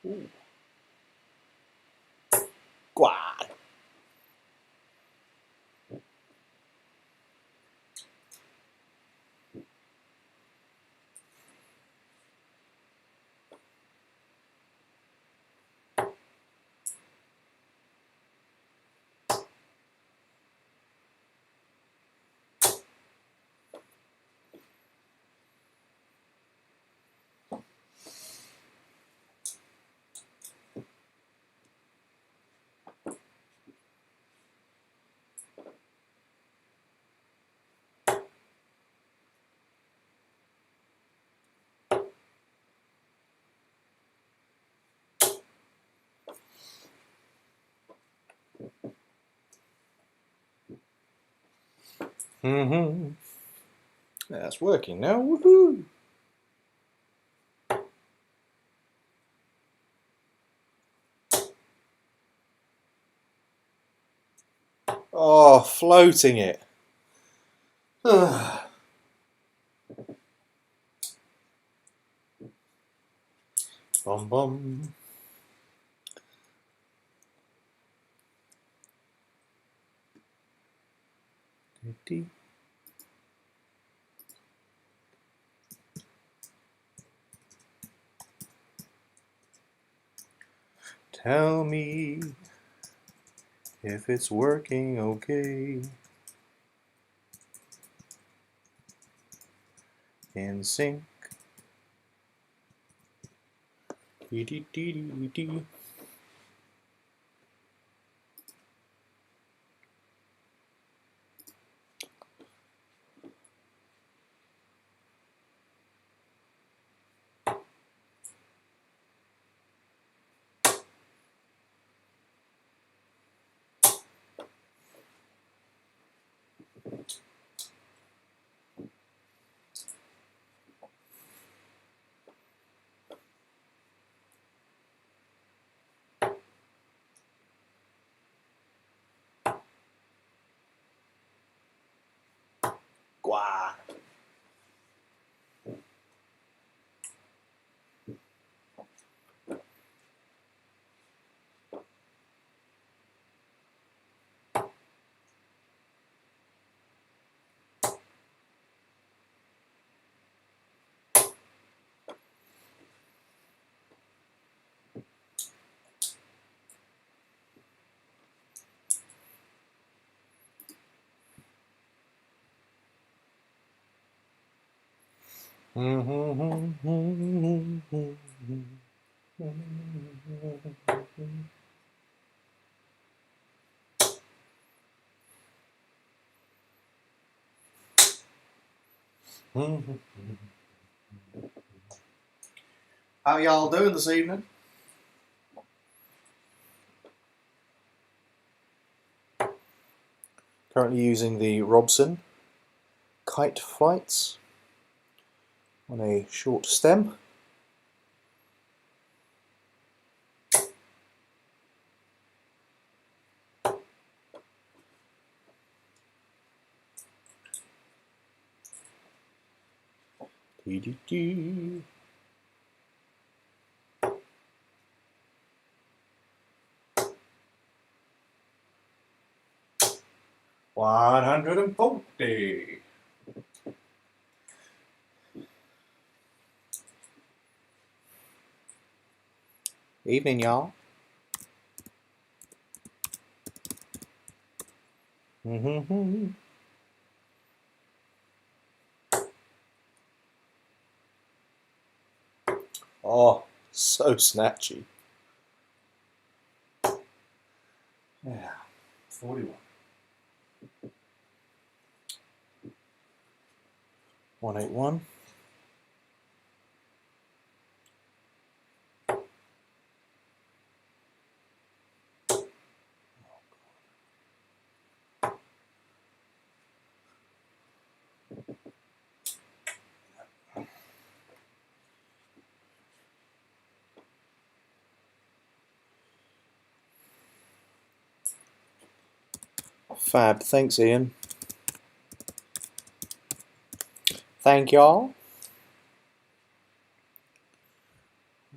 Ooh. Quad. That's working now. Woohoo! Oh, floating it. Bum bum. Tell me if it's working okay. In sync. Dee dee dee dee dee. Gua. How y'all doing this evening? Currently using the Robson kite flights on a short stem. Dee dee dee. $140. Evening, y'all. Oh, so snatchy. Yeah, 41. 181. Fab, thanks Ian. Thank y'all.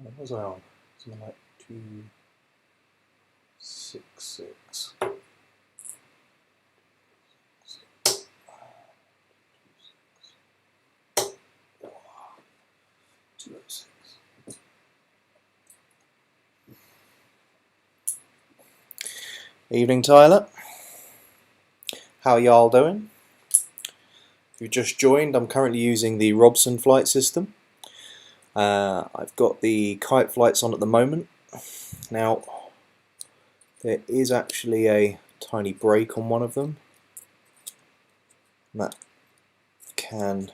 What was I on? something like 266. Evening, Tyler. How y'all doing? If you just joined, I'm currently using the Robson flight system. I've got the kite flights on at the moment. Now, there is actually a tiny break on one of them. That can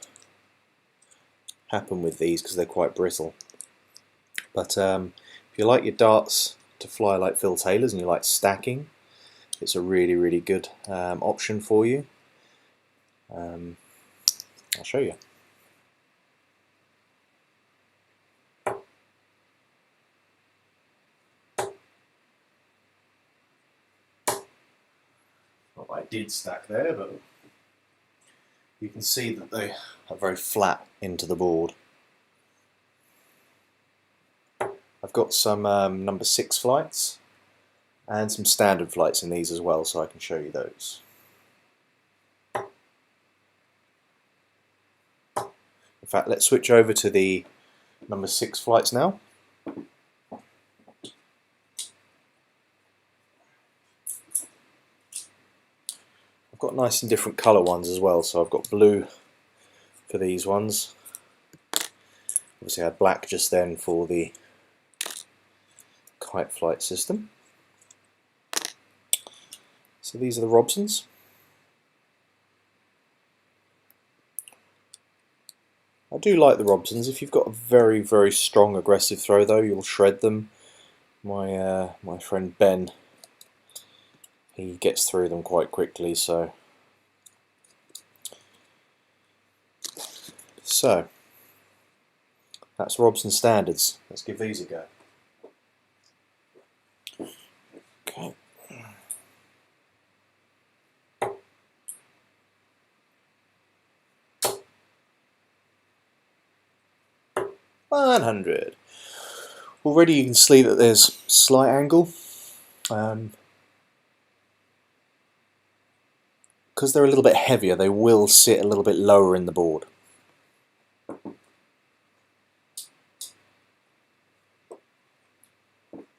happen with these because they're quite brittle. But if you like your darts to fly like Phil Taylor's and you like stacking, it's a really good option for you. I'll show you. Well, I did stack there, but you can see that they are very flat into the board. I've got some number 6 flights and some standard flights in these as well, so I can show you those. In fact, let's switch over to the number 6 flights now. I've got nice and different colour ones as well, so I've got blue for these ones. Obviously I had black just then for the kite flight system. So these are the Robsons. I do like the Robsons. If you've got a very strong aggressive throw though, you'll shred them. My friend Ben, he gets through them quite quickly, so that's Robson standards. Let's give these a go. Okay. $100. Already you can see that there's slight angle. Because they're a little bit heavier, they will sit a little bit lower in the board.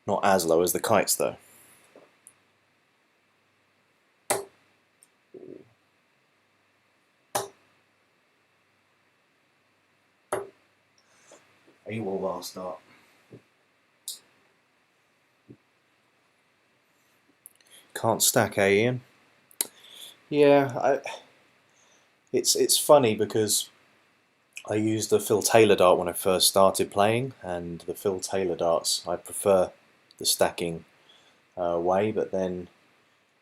Not as low as the kites though. A wall last start. Can't stack, eh, Ian? Yeah, it's funny because I used the Phil Taylor dart when I first started playing, and the Phil Taylor darts I prefer the stacking way, but then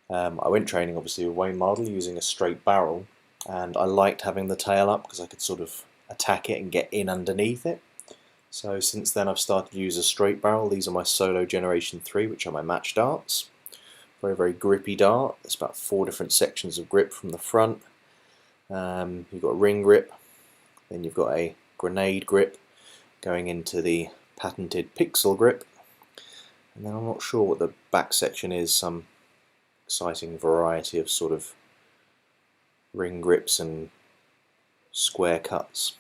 I went training obviously with Wayne Mardle using a straight barrel, and I liked having the tail up because I could sort of attack it and get in underneath it. So since then I've started to use a straight barrel. These are my Solo Generation 3, which are my match darts. Very grippy dart. There's about 4 different sections of grip from the front. You've got a ring grip, then you've got a grenade grip going into the patented pixel grip, and then I'm not sure what the back section is, some exciting variety of sort of ring grips and square cuts.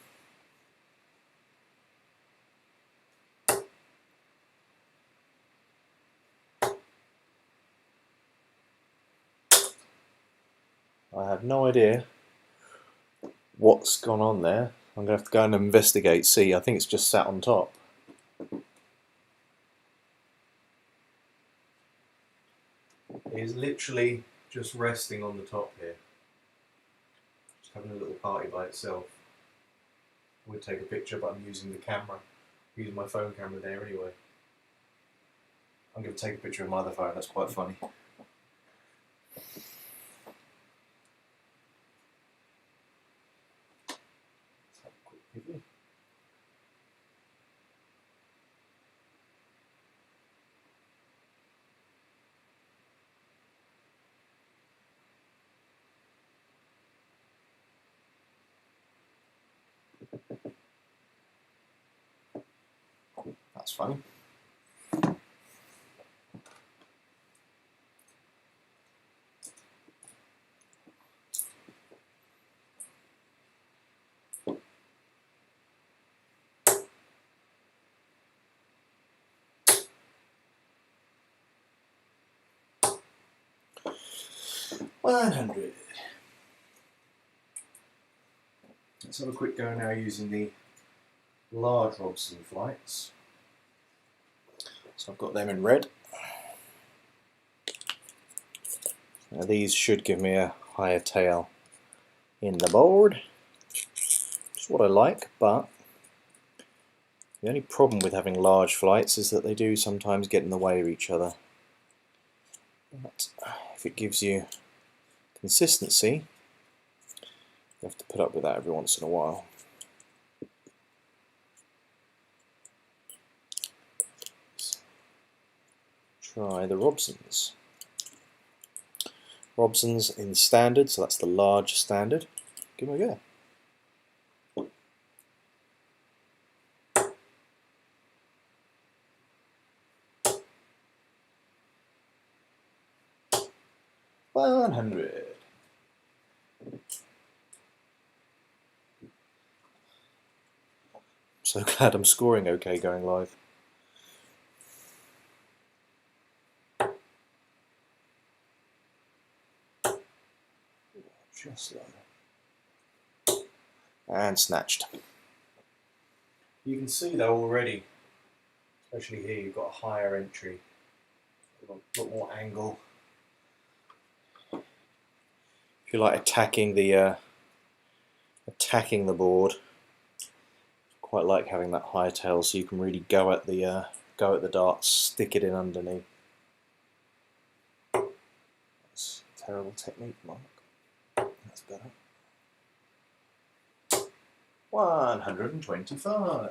I have no idea what's gone on there. I'm going to have to go and investigate. See, I think it's just sat on top. It is literally just resting on the top here. Just having a little party by itself. I would take a picture, but I'm using the camera. I'm using my phone camera there anyway. I'm going to take a picture of my other phone, that's quite funny. That's funny. 100. Let's have a quick go now using the large Robson flights. So I've got them in red. Now these should give me a higher tail in the board, which is what I like, but the only problem with having large flights is that they do sometimes get in the way of each other. But if it gives you consistency, you have to put up with that every once in a while. Try the Robsons. Robsons in standard, so that's the large standard. Give them a go. $100. So glad I'm scoring okay going live. Just low. And snatched. You can see though already, especially here, you've got a higher entry, a lot more angle. If you like attacking the board, quite like having that high tail, so you can really go at the darts, stick it in underneath. That's a terrible technique, Mark. That's better. 125.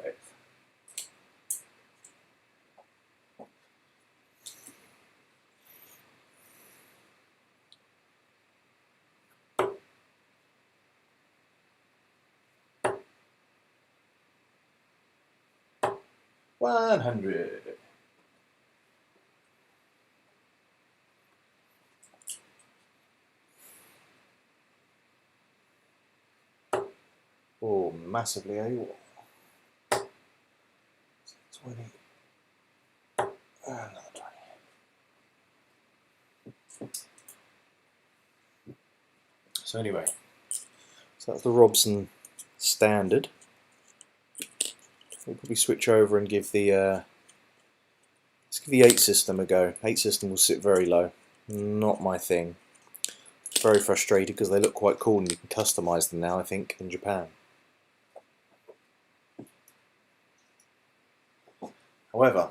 $100. Oh, massively AWOL. 20. Another 20. So anyway, so that's the Robson standard. We'll probably switch over and give the let's give the 8 system a go. 8 system will sit very low. Not my thing. Very frustrated because they look quite cool and you can customize them now, I think, in Japan. However,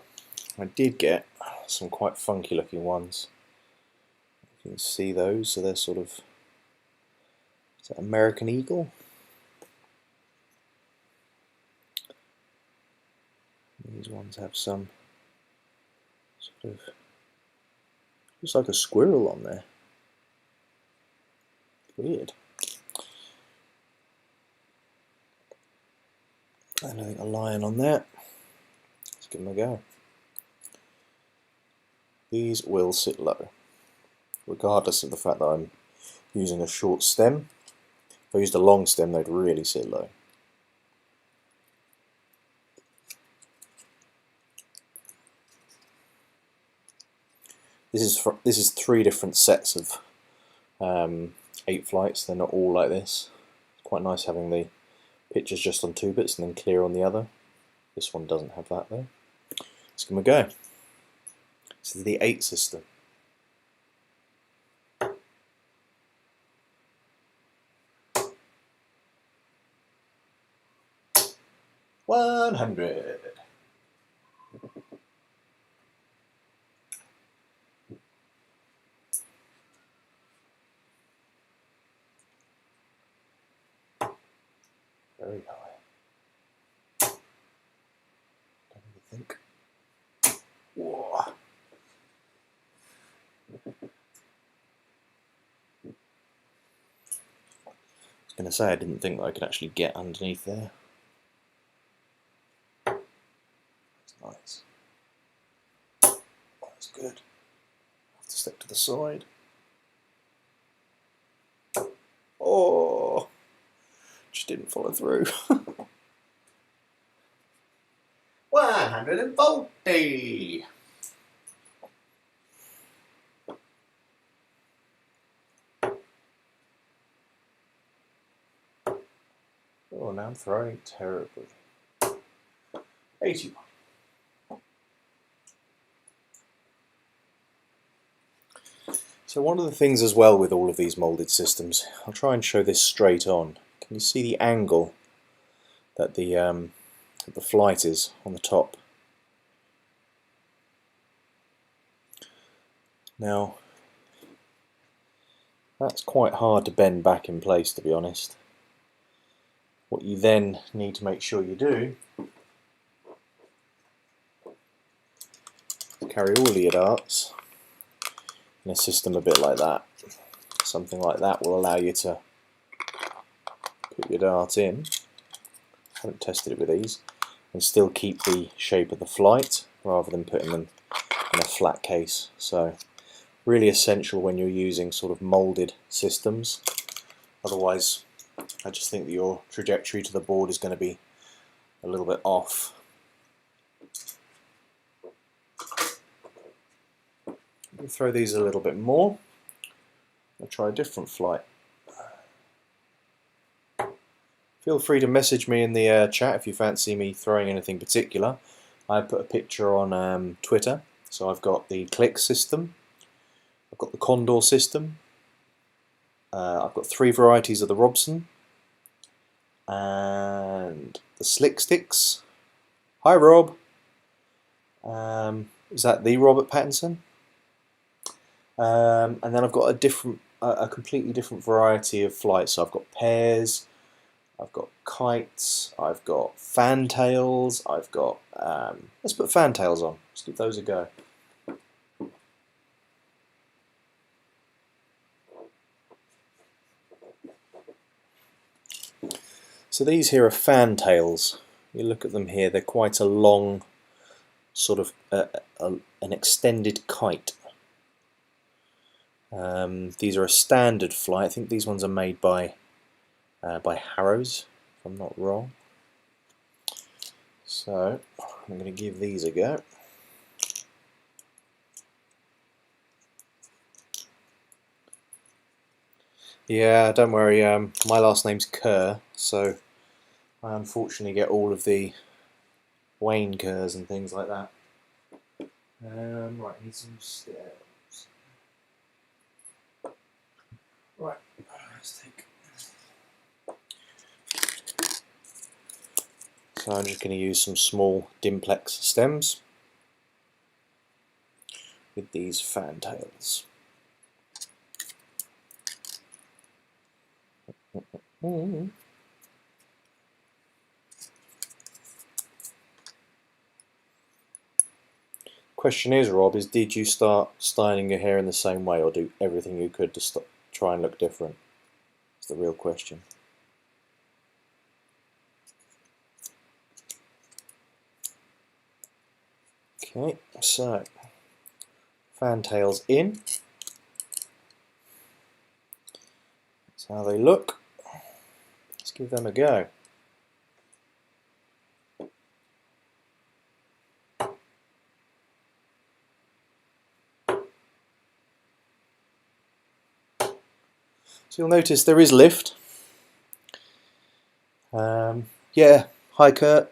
I did get some quite funky looking ones. You can see those, so they're sort of, is that American Eagle? These ones have some sort of, looks like a squirrel on there. Weird. And I think a lion on there. Let's give them a go. These will sit low, regardless of the fact that I'm using a short stem. If I used a long stem, they'd really sit low. This is 3 different sets of 8 flights. They're not all like this. It's quite nice having the pictures just on 2 bits and then clear on the other. This one doesn't have that though. Let's give them a go. This is the 8 system. $100. Very high. Don't even think. Whoa. I was going to say I didn't think that I could actually get underneath there. That's nice. That's good. I have to step to the side. Oh, just didn't follow through. 140. I'm throwing terribly. 81. So one of the things as well with all of these moulded systems, I'll try and show this straight on. Can you see the angle that the flight is on the top? Now, that's quite hard to bend back in place, to be honest. What you then need to make sure you do is carry all of your darts in a system a bit like that. Something like that will allow you to put your dart in, I haven't tested it with these, and still keep the shape of the flight rather than putting them in a flat case. So really essential when you're using sort of moulded systems. Otherwise, I just think that your trajectory to the board is going to be a little bit off. We'll throw these a little bit more. I'll try a different flight. Feel free to message me in the chat if you fancy me throwing anything particular. I put a picture on Twitter, so I've got the click system, I've got the Condor system, I've got 3 varieties of the Robson, and the slick sticks. Hi Rob. Is that the Robert Pattinson? And then I've got a completely different variety of flights. So I've got pairs, I've got kites, I've got fantails, I've got let's put fantails on. Let's give those a go. So these here are fantails. You look at them here, they're quite a long, sort of an extended kite. These are a standard flight. I think these ones are made by Harrows, if I'm not wrong. So I'm going to give these a go. Yeah, don't worry, my last name's Kerr, so I unfortunately get all of the Wayne Kerrs and things like that. Right, need some stairs. Right, let's take. So I'm just going to use some small Dimplex stems with these fantails. Question is, Rob, did you start styling your hair in the same way, or do everything you could to try and look different? That's the real question. Okay, so fantails in. That's how they look. Let's give them a go. So you'll notice there is lift. Yeah, hi Kurt.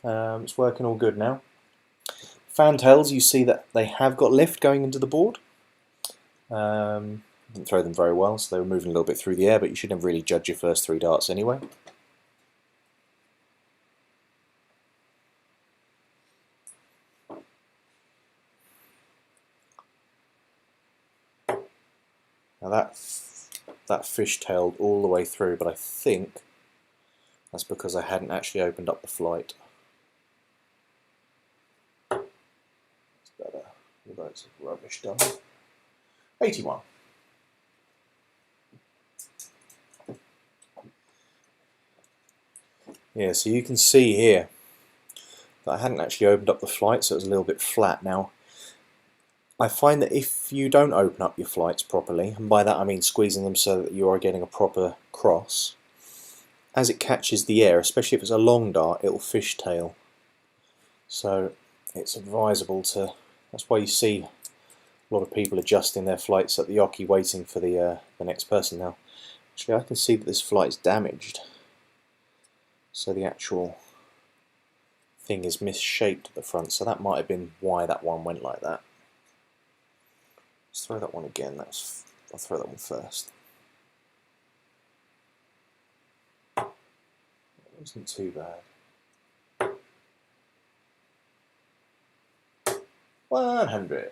It's working all good now. Fantails, you see that they have got lift going into the board. Didn't throw them very well, so they were moving a little bit through the air, but you shouldn't really judge your first 3 darts anyway. Now that fish-tailed all the way through, but I think that's because I hadn't actually opened up the flight. It's better. Although it's rubbish done. 81. Yeah, so you can see here that I hadn't actually opened up the flight, so it was a little bit flat. Now, I find that if you don't open up your flights properly, and by that I mean squeezing them so that you are getting a proper cross, as it catches the air, especially if it's a long dart, it'll fishtail. So it's advisable to, that's why you see a lot of people adjusting their flights at the oche waiting for the next person. Now, actually I can see that this flight's damaged. so the actual thing is misshaped at the front, so that might have been why that one went like that. Let's throw that one again. I'll throw that one first. That wasn't too bad. 100.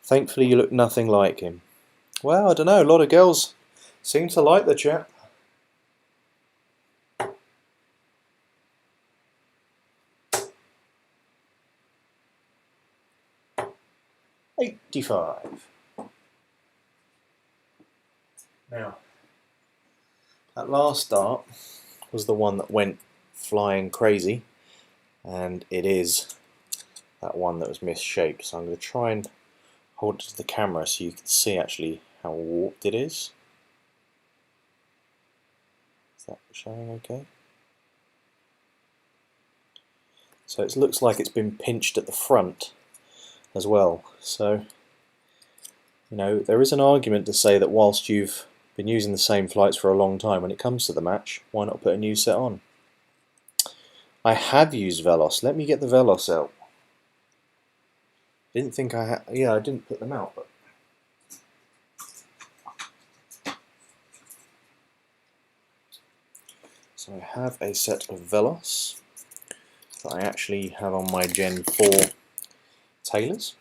Thankfully you look nothing like him. Well, I don't know, a lot of girls seem to like the chap. $85. Now, that last dart was the one that went flying crazy, and it is that one that was misshaped. So I'm going to try and hold it to the camera so you can see actually how warped it is. Is that showing okay? So it looks like it's been pinched at the front as well. So, you know, there is an argument to say that whilst you've been using the same flights for a long time, when it comes to the match, why not put a new set on? I have used Velos. Let me get the Velos out. Didn't think I had. Yeah, I didn't put them out, but. So I have a set of Velos that I actually have on my Gen 4 tailors.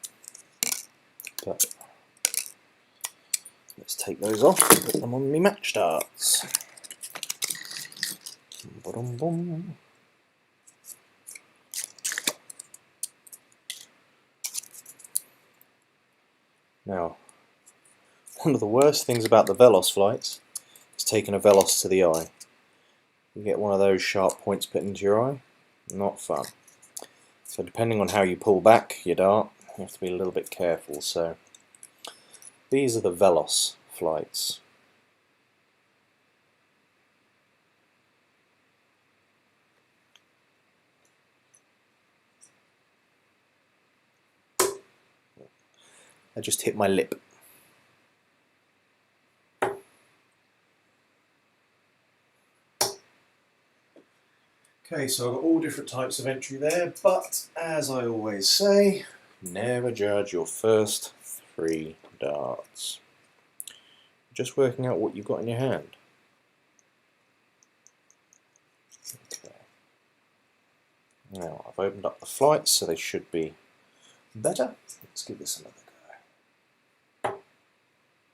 But let's take those off and put them on my match darts. Ba-dum-bum. Now, one of the worst things about the Velos flights is taking a Velos to the eye. You get one of those sharp points put into your eye, not fun. So depending on how you pull back your dart, you have to be a little bit careful. So these are the Velos flights. I just hit my lip. Okay, so I've got all different types of entry there, but as I always say, never judge your first 3 darts. Just working out what you've got in your hand. Okay. Now I've opened up the flights, so they should be better. Let's give this another go.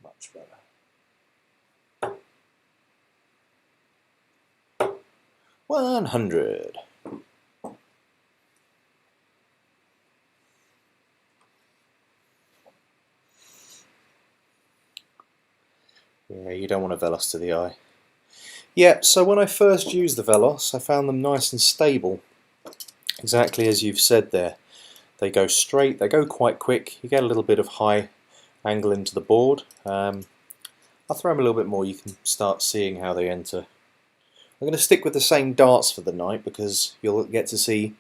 Much better. 100. Yeah, you don't want a Velos to the eye. Yeah, so when I first used the Velos, I found them nice and stable. Exactly as you've said there. They go straight, they go quite quick, you get a little bit of high angle into the board. I'll throw them a little bit more, you can start seeing how they enter. I'm going to stick with the same darts for the night because you'll get to see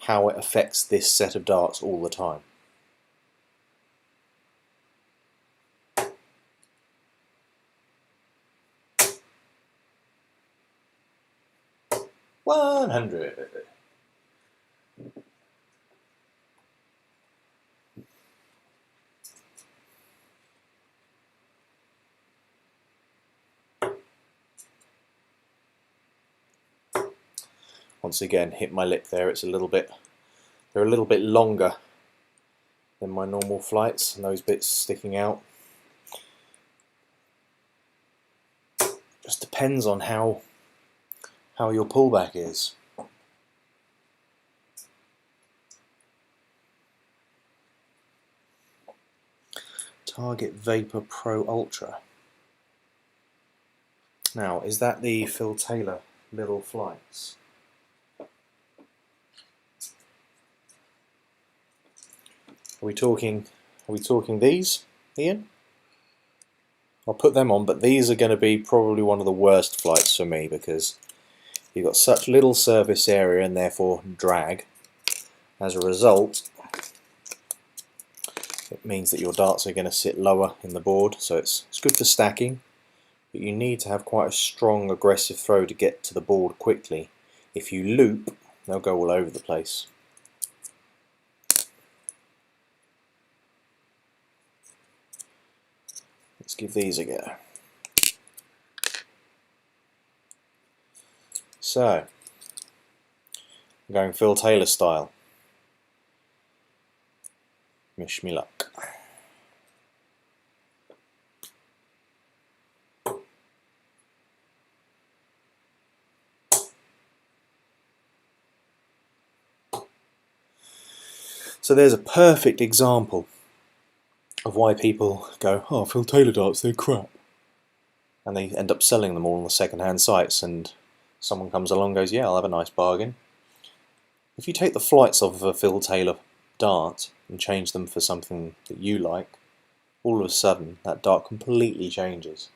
how it affects this set of darts all the time. $100. Once again, hit my lip there. It's a little bit. They're a little bit longer than my normal flights, and those bits sticking out. Just depends on how your pullback is. Target Vapor Pro Ultra. Now, is that the Phil Taylor little flights? Are we talking these, Ian? I'll put them on, but these are going to be probably one of the worst flights for me because you've got such little surface area and therefore drag. As a result, It means that your darts are going to sit lower in the board, so it's good for stacking, but you need to have quite a strong aggressive throw to get to the board quickly. If you loop, they'll go all over the place. Let's give these a go. So, I'm going Phil Taylor style. Wish me luck. So there's a perfect example of why people go, oh, Phil Taylor darts, they're crap. And they end up selling them all on the second-hand sites, and someone comes along and goes, yeah, I'll have a nice bargain. If you take the flights off of a Phil Taylor dart and change them for something that you like, all of a sudden that dart completely changes.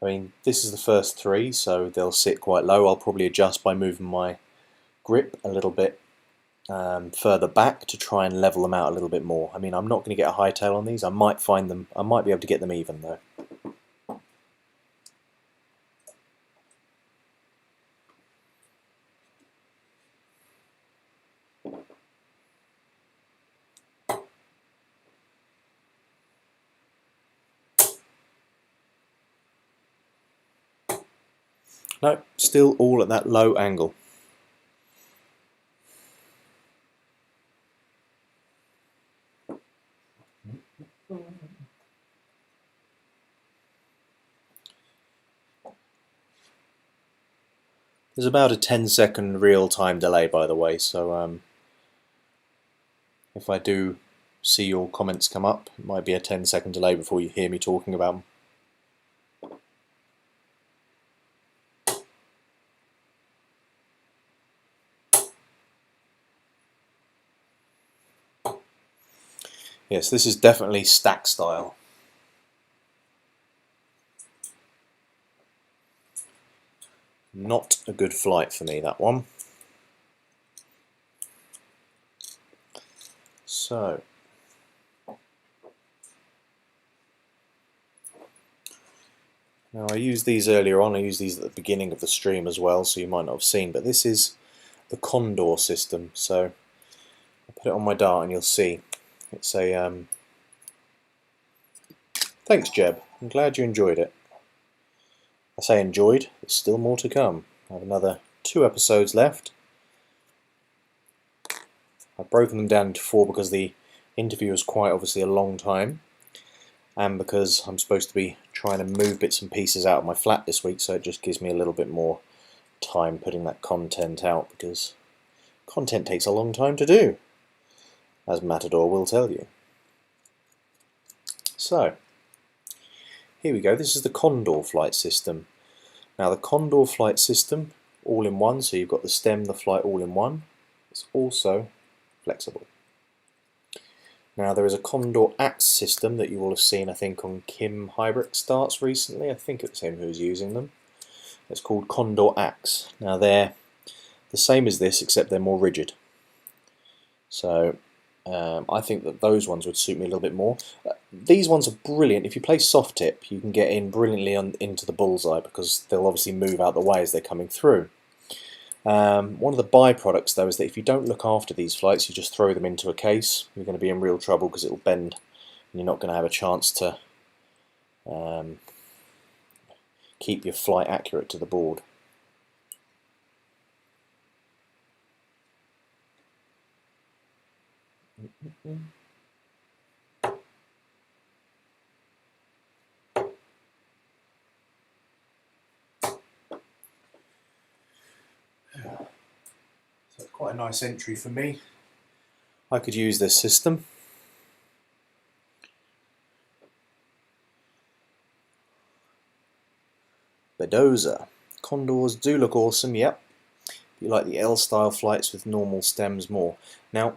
I mean, this is the first three, so they'll sit quite low. I'll probably adjust by moving my grip a little bit further back to try and level them out a little bit more. I mean, I'm not going to get a high tail on these. I might be able to get them even though. No, still all at that low angle. There's about a 10-second real-time delay, by the way, so if I do see your comments come up, it might be a 10-second delay before you hear me talking about them. Yes, this is definitely stack style. Not a good flight for me, that one. So, now I used these earlier on, I used these at the beginning of the stream as well, so you might not have seen, but this is the Condor system, so I'll put it on my dart and you'll see. It's a, thanks Jeb, I'm glad you enjoyed it. I say enjoyed, there's still more to come. I have another 2 episodes left. I've broken them down into 4 because the interview was quite obviously a long time, and because I'm supposed to be trying to move bits and pieces out of my flat this week, so it just gives me a little bit more time putting that content out, because content takes a long time to do, as Matador will tell you. So, here we go, this is the Condor flight system. Now the Condor flight system, all in one, so you've got the stem, the flight all in one. It's also flexible. Now there is a Condor axe system that you will have seen, I think, on Kim Hybrecht's darts recently. I think it was him who was using them. It's called Condor axe. Now they're the same as this, except they're more rigid. So I think that those ones would suit me a little bit more. These ones are brilliant. If you play soft tip, you can get in brilliantly into the bullseye because they'll obviously move out the way as they're coming through. One of the byproducts though is that if you don't look after these flights, you just throw them into a case, you're going to be in real trouble because it'll bend and you're not going to have a chance to keep your flight accurate to the board. So it's quite a nice entry for me. I could use this system. Bedoza. Condors do look awesome, yep. You like the L-style flights with normal stems more. Now,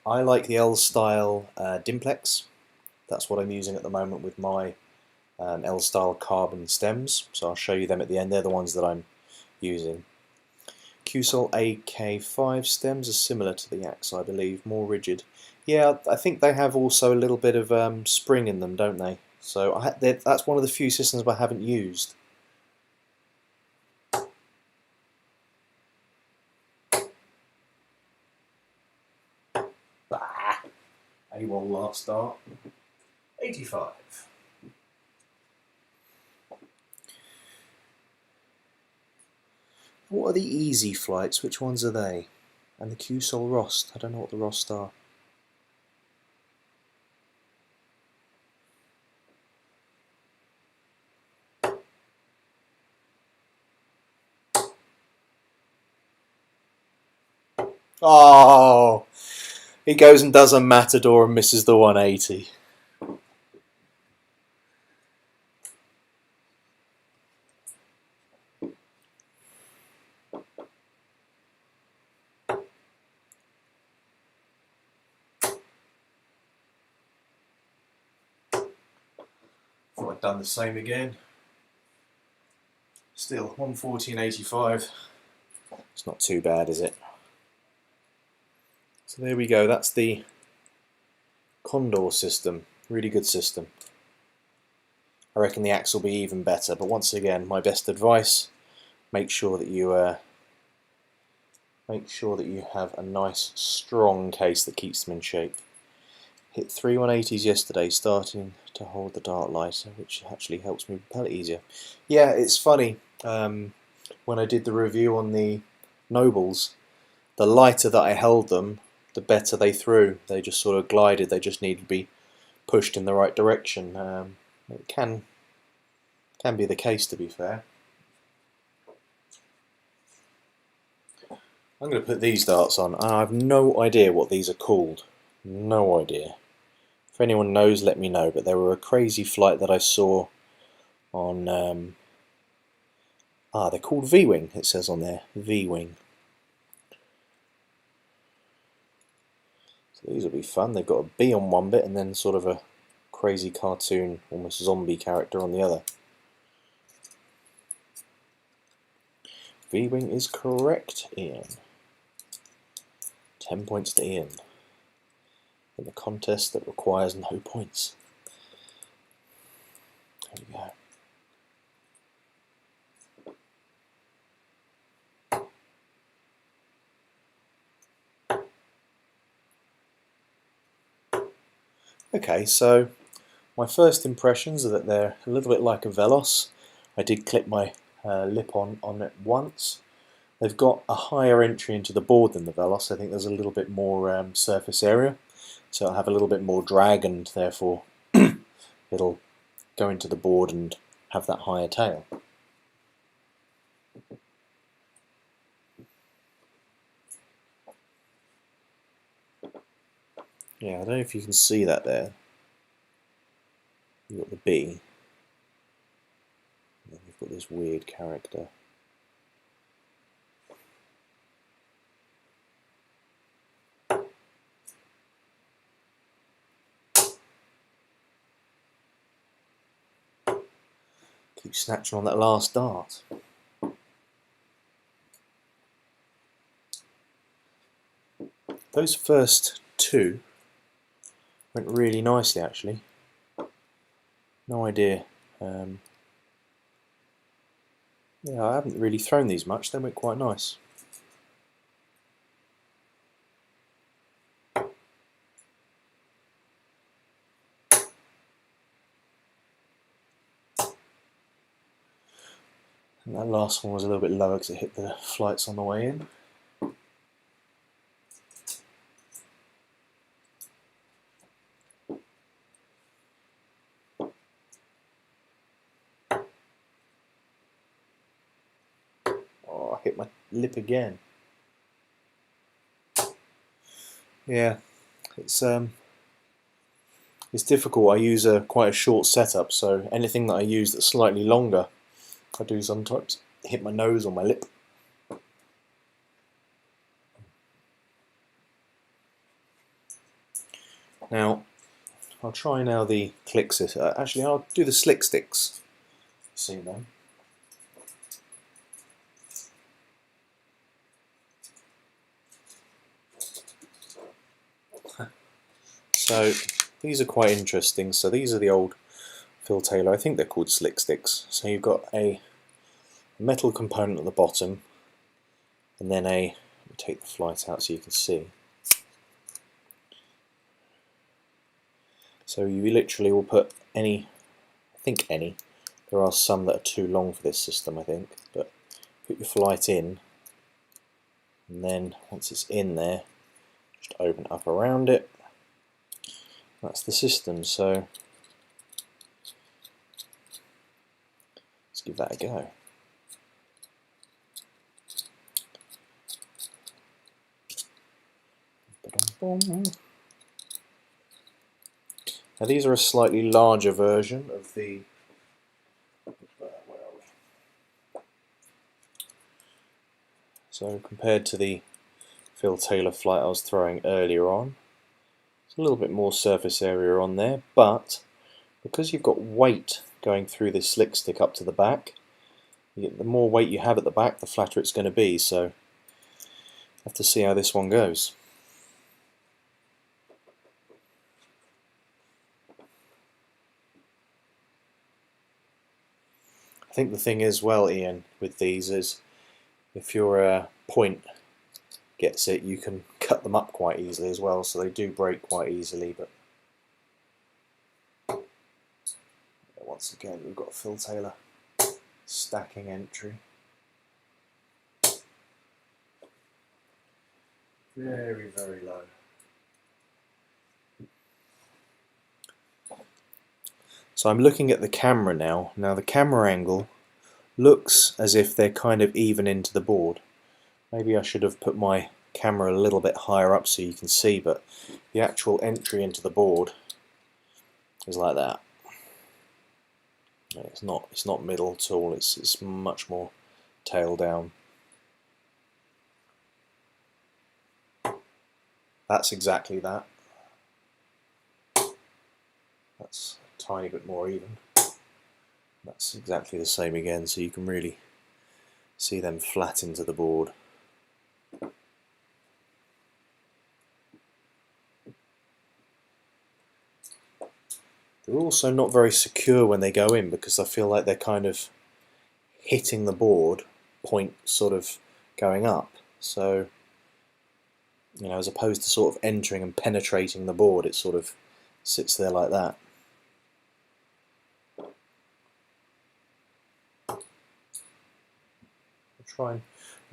I like the L-style Dimplex. That's what I'm using at the moment with my L-style carbon stems. So I'll show you them at the end. They're the ones that I'm using. QSOL AK5 stems are similar to the axe, I believe, more rigid. Yeah, I think they have also a little bit of spring in them, don't they? So that's one of the few systems I haven't used. Ah, A1 last start. 85. What are the easy flights? Which ones are they? And the Q-Sol Rost. I don't know what the Rost are. Oh, he goes and does a Matador and misses the 180. Thought I'd done the same again. Still 140 and 85. It's not too bad, is it? So there we go. That's the Condor system. Really good system. I reckon the axe will be even better. But once again, my best advice: make sure that you have a nice strong case that keeps them in shape. Hit 3 180s yesterday, starting to hold the dart lighter, which actually helps me propel it easier. Yeah, it's funny. When I did the review on the Nobles, the lighter that I held them, the better they threw. They just sort of glided. They just needed to be pushed in the right direction. It can be the case, to be fair. I'm going to put these darts on. I have no idea what these are called. No idea. If anyone knows, let me know. But they were a crazy flight that I saw on... they're called V-Wing, it says on there. V-Wing. So these will be fun. They've got a bee on one bit and then sort of a crazy cartoon, almost zombie character on the other. V-Wing is correct, Ian. 10 points to Ian in the contest that requires no points. There we go. Okay, so my first impressions are that they're a little bit like a Velos. I did clip my lip on it once. They've got a higher entry into the board than the Velos. I think there's a little bit more surface area, so it'll have a little bit more drag, and therefore it'll go into the board and have that higher tail. Yeah, I don't know if you can see that there. You've got the bee, and then you've got this weird character. Keep snatching on that last dart. Those first two went really nicely, actually. No idea. Yeah, I haven't really thrown these much. They went quite nice. And that last one was a little bit lower because it hit the flights on the way in. Oh, I hit my lip again. Yeah, it's difficult. I use quite a short setup, so anything that I use that's slightly longer, I do sometimes hit my nose or my lip. Now, I'll try now the clicks. Actually, I'll do the slick sticks. See them. So these are quite interesting. So these are the old Phil Taylor, I think they're called slick sticks. So you've got a metal component at the bottom, and then let me take the flight out so you can see. So you literally will put any, I think any, there are some that are too long for this system I think, but put your flight in, and then once it's in there, just open it up around it. That's the system, so let's give that a go. Now these are a slightly larger version of the so compared to the Phil Taylor flight I was throwing earlier on. There's a little bit more surface area on there, but because you've got weight going through this slick stick up to the back, the more weight you have at the back, the flatter it's going to be, so have to see how this one goes. I think the thing is, well, Ian, with these is if your point gets it, you can cut them up quite easily as well, so they do break quite easily. But once again, we've got Phil Taylor stacking entry. Very, very low. So I'm looking at the camera now. Now the camera angle looks as if they're kind of even into the board. Maybe I should have put my camera a little bit higher up so you can see, but the actual entry into the board is like that. It's not middle at all, it's much more tail down. That's exactly that. That's a tiny bit more even. That's exactly the same again, so you can really see them flat into the board. They're also not very secure when they go in because I feel like they're kind of hitting the board, point sort of going up. So, you know, as opposed to sort of entering and penetrating the board, it sort of sits there like that. We'll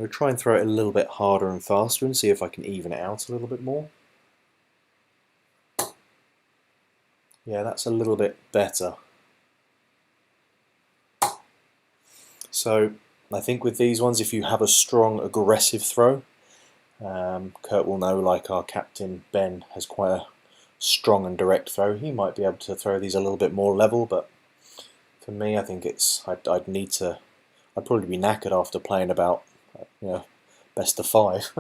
try and throw it a little bit harder and faster and see if I can even it out a little bit more. Yeah, that's a little bit better. So I think with these ones, if you have a strong aggressive throw, Kurt will know, like our captain Ben has quite a strong and direct throw. He might be able to throw these a little bit more level, but for me, I think I'd probably be knackered after playing about, you know, best of 5.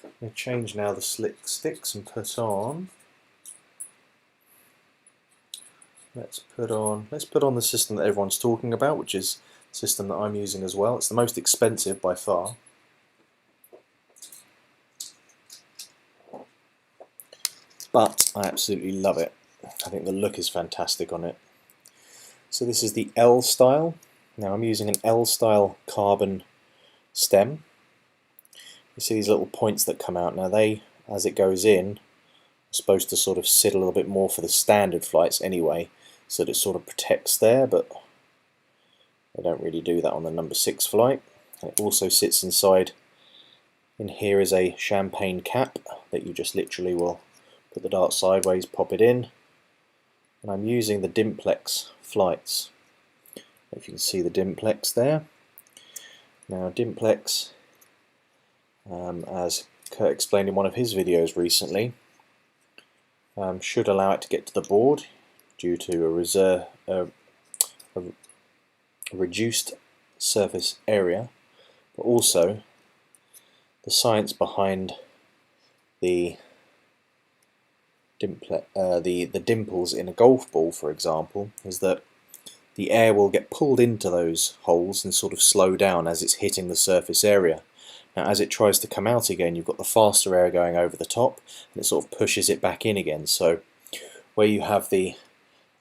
I'm going to change now the slick sticks and put on. Let's put on the system that everyone's talking about, which is the system that I'm using as well. It's the most expensive by far. But I absolutely love it. I think the look is fantastic on it. So this is the L style. Now I'm using an L style carbon stem. You see these little points that come out. Now they, as it goes in, are supposed to sort of sit a little bit more for the standard flights anyway, so that it sort of protects there, but they don't really do that on the number 6 flight. And it also sits inside. In here is a champagne cap that you just literally will put the dart sideways, pop it in, and I'm using the Dimplex flights. If you can see the Dimplex there. Now Dimplex, as Kurt explained in one of his videos recently, should allow it to get to the board due to a reduced surface area, but also the science behind the dimples in a golf ball, for example, is that the air will get pulled into those holes and sort of slow down as it's hitting the surface area. Now as it tries to come out again, you've got the faster air going over the top, and it sort of pushes it back in again. So where you have the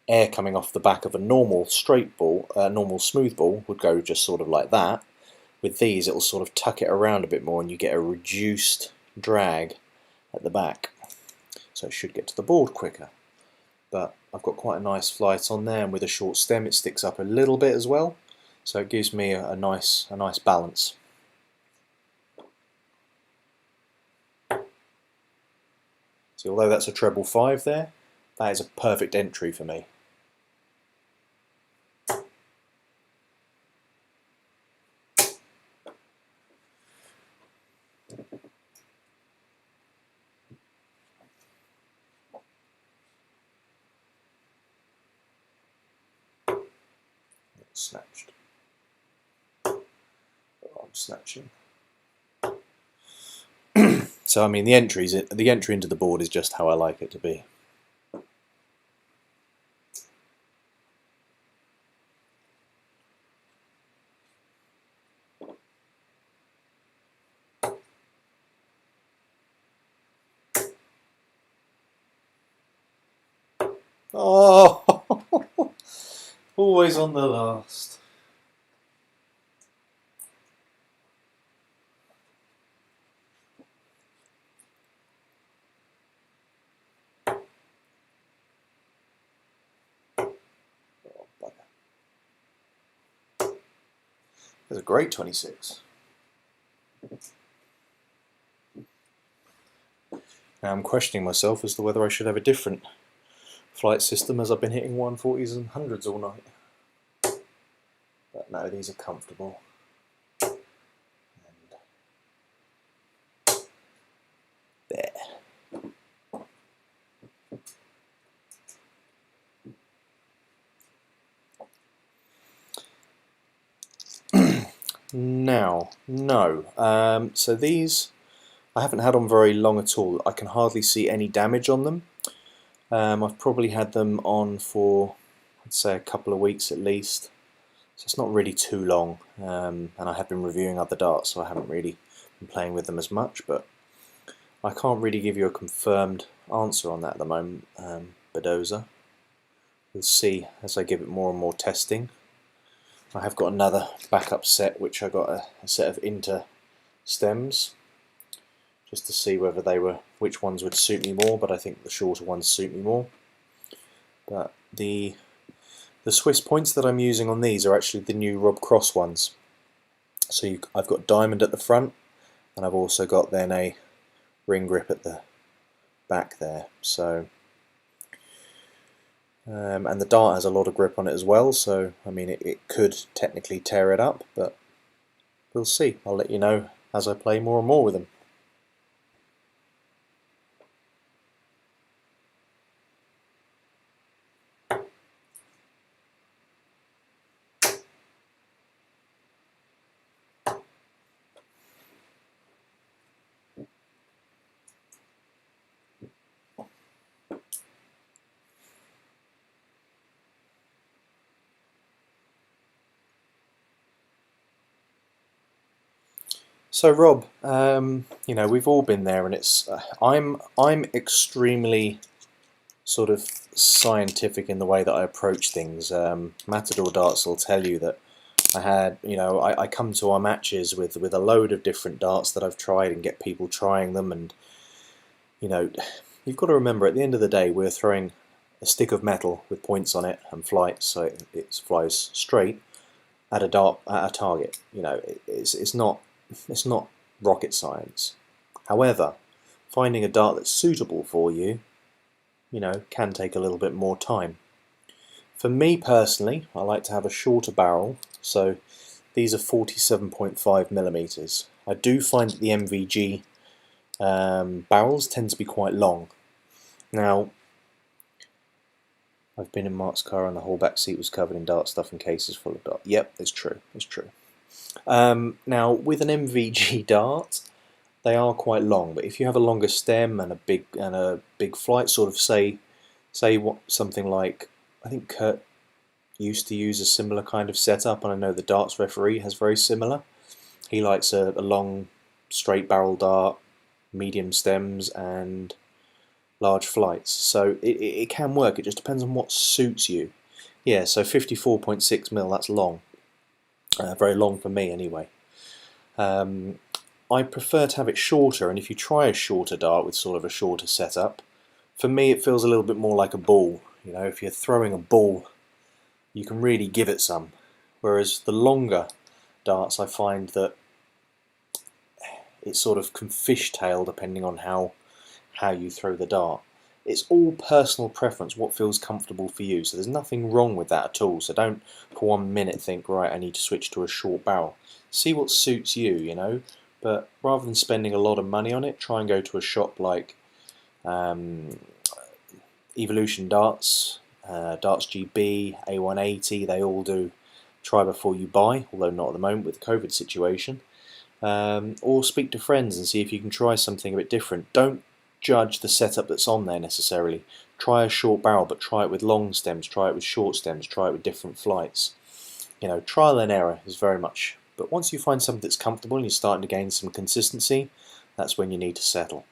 air coming off the back of a normal straight ball, normal smooth ball would go just sort of like that. With these, it will sort of tuck it around a bit more, and you get a reduced drag at the back. So it should get to the board quicker. But I've got quite a nice flight on there, and with a short stem, it sticks up a little bit as well. So it gives me a nice balance. See, although that's a treble 5 there, that is a perfect entry for me. Snatched. Oh, I'm snatching. So I mean, the entry into the board is just how I like it to be. Oh, always on the last. That's a great 26. Now I'm questioning myself as to whether I should have a different flight system, as I've been hitting 140s and 100s all night. But no, these are comfortable. And there. Now, no. So these I haven't had on very long at all. I can hardly see any damage on them. I've probably had them on for, I'd say, a couple of weeks at least. So it's not really too long. And I have been reviewing other darts, so I haven't really been playing with them as much. But I can't really give you a confirmed answer on that at the moment, Bedoza. We'll see as I give it more and more testing. I have got another backup set, which I got a set of inter stems, just to see whether which ones would suit me more. But I think the shorter ones suit me more. But the Swiss points that I'm using on these are actually the new Rob Cross ones. So I've got diamond at the front, and I've also got then a ring grip at the back there. So. And the dart has a lot of grip on it as well, so I mean it could technically tear it up, but we'll see. I'll let you know as I play more and more with them. So Rob, you know, we've all been there, and it's I'm extremely sort of scientific in the way that I approach things. Matador Darts will tell you that I come to our matches with a load of different darts that I've tried and get people trying them, and you know, you've got to remember at the end of the day we're throwing a stick of metal with points on it and flights, so it flies straight at a target. You know, it's not rocket science. However, finding a dart that's suitable for you, you know, can take a little bit more time. For me personally, I like to have a shorter barrel, so these are 47.5 millimeters. I do find that the MVG barrels tend to be quite long. Now, I've been in Mark's car and the whole back seat was covered in dart stuff and cases full of dart. Yep, it's true. It's true. Now, with an MVG dart, they are quite long. But if you have a longer stem and a big flight, sort of say something like, I think Kurt used to use a similar kind of setup, and I know the darts referee has very similar. He likes a long straight barrel dart, medium stems and large flights, so it can work. It just depends on what suits you. Yeah, so 54.6mm, that's long. Very long for me anyway. I prefer to have it shorter, and if you try a shorter dart with sort of a shorter setup, for me it feels a little bit more like a ball. You know, if you're throwing a ball, you can really give it some. Whereas the longer darts, I find that it sort of can fishtail depending on how you throw the dart. It's all personal preference, what feels comfortable for you. So there's nothing wrong with that at all. So don't for 1 minute think, right, I need to switch to a short barrel. See what suits you, you know. But rather than spending a lot of money on it, try and go to a shop like Evolution Darts, Darts GB, A180. They all do try before you buy, although not at the moment with the COVID situation. Or speak to friends and see if you can try something a bit different. Don't judge the setup that's on there necessarily. Try a short barrel, but try it with long stems, try it with short stems, try it with different flights. You know, trial and error is very much. But once you find something that's comfortable and you're starting to gain some consistency, that's when you need to settle.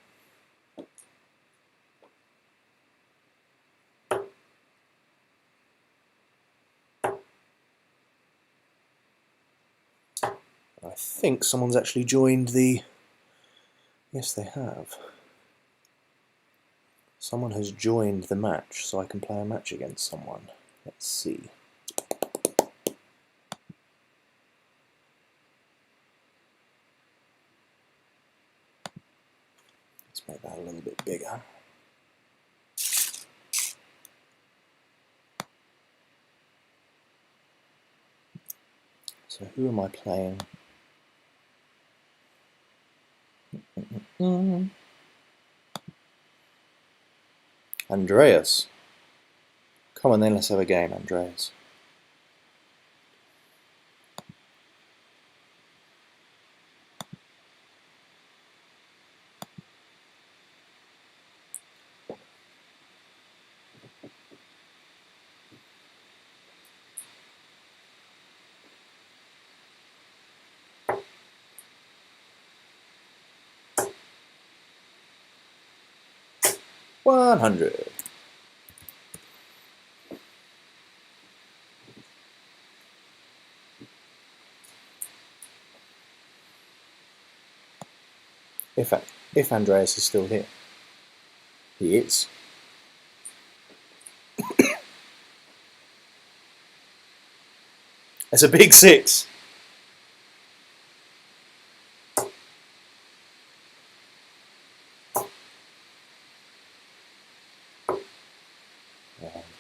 I think someone's actually joined the... Yes, they have. Someone has joined the match, so I can play a match against someone. Let's see. Let's make that a little bit bigger. So who am I playing? Andreas. Come on then, let's have a game, Andreas. $100. If Andreas is still here. He is. It's a big 6.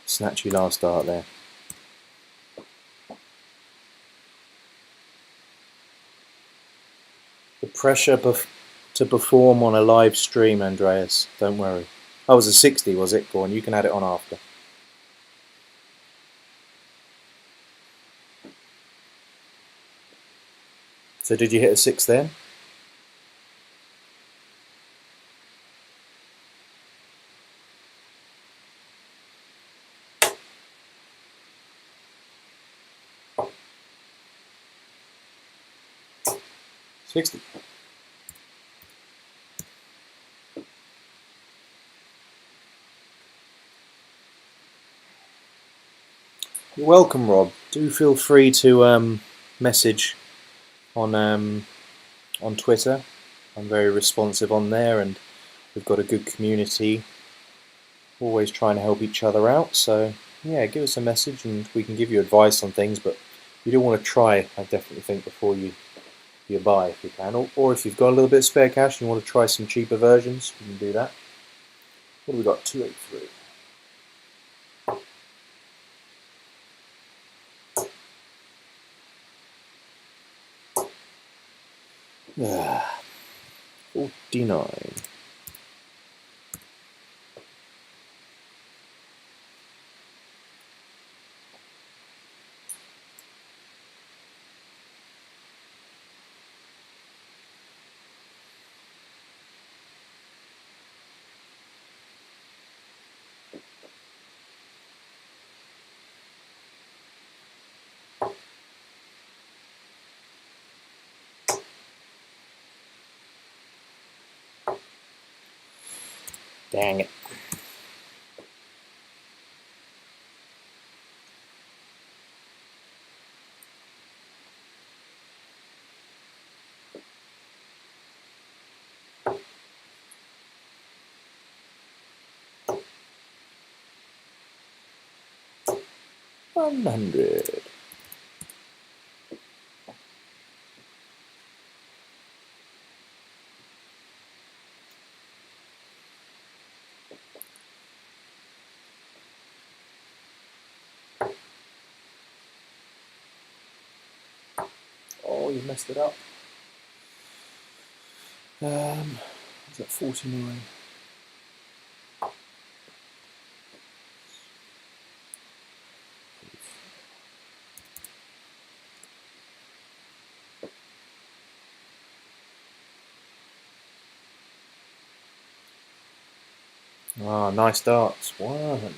Snatchy last dart there. The pressure to perform on a live stream, Andreas. Don't worry. Oh, it was a 60, was it? Go on, you can add it on after. So did you hit a 6 then? $60. You're welcome, Rob. Do feel free to message on Twitter. I'm very responsive on there, and we've got a good community. Always trying to help each other out. So yeah, give us a message, and we can give you advice on things. But you do want to try, I definitely think, before you buy if you can, or if you've got a little bit of spare cash and you want to try some cheaper versions, you can do that. What have we got? 283. Yeah. 49. Dang it. $100. Oh, you messed it up. Is that 49? Ah, nice darts. 100.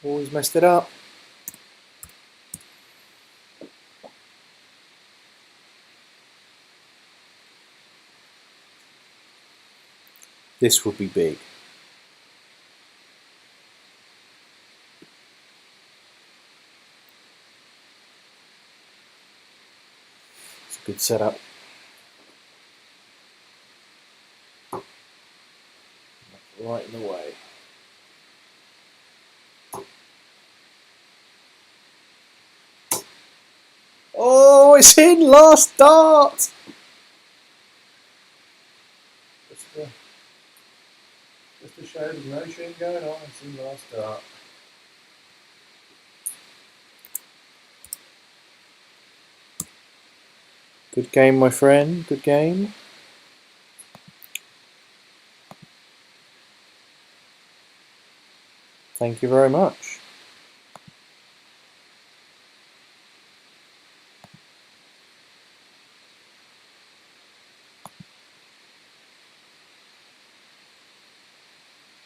Always messed it up. This will be big. It's a good setup. Right in the way. Oh, it's in! Last dart! Just to show there's no shit going on, it's in last dart. Good game, my friend. Good game. Thank you very much.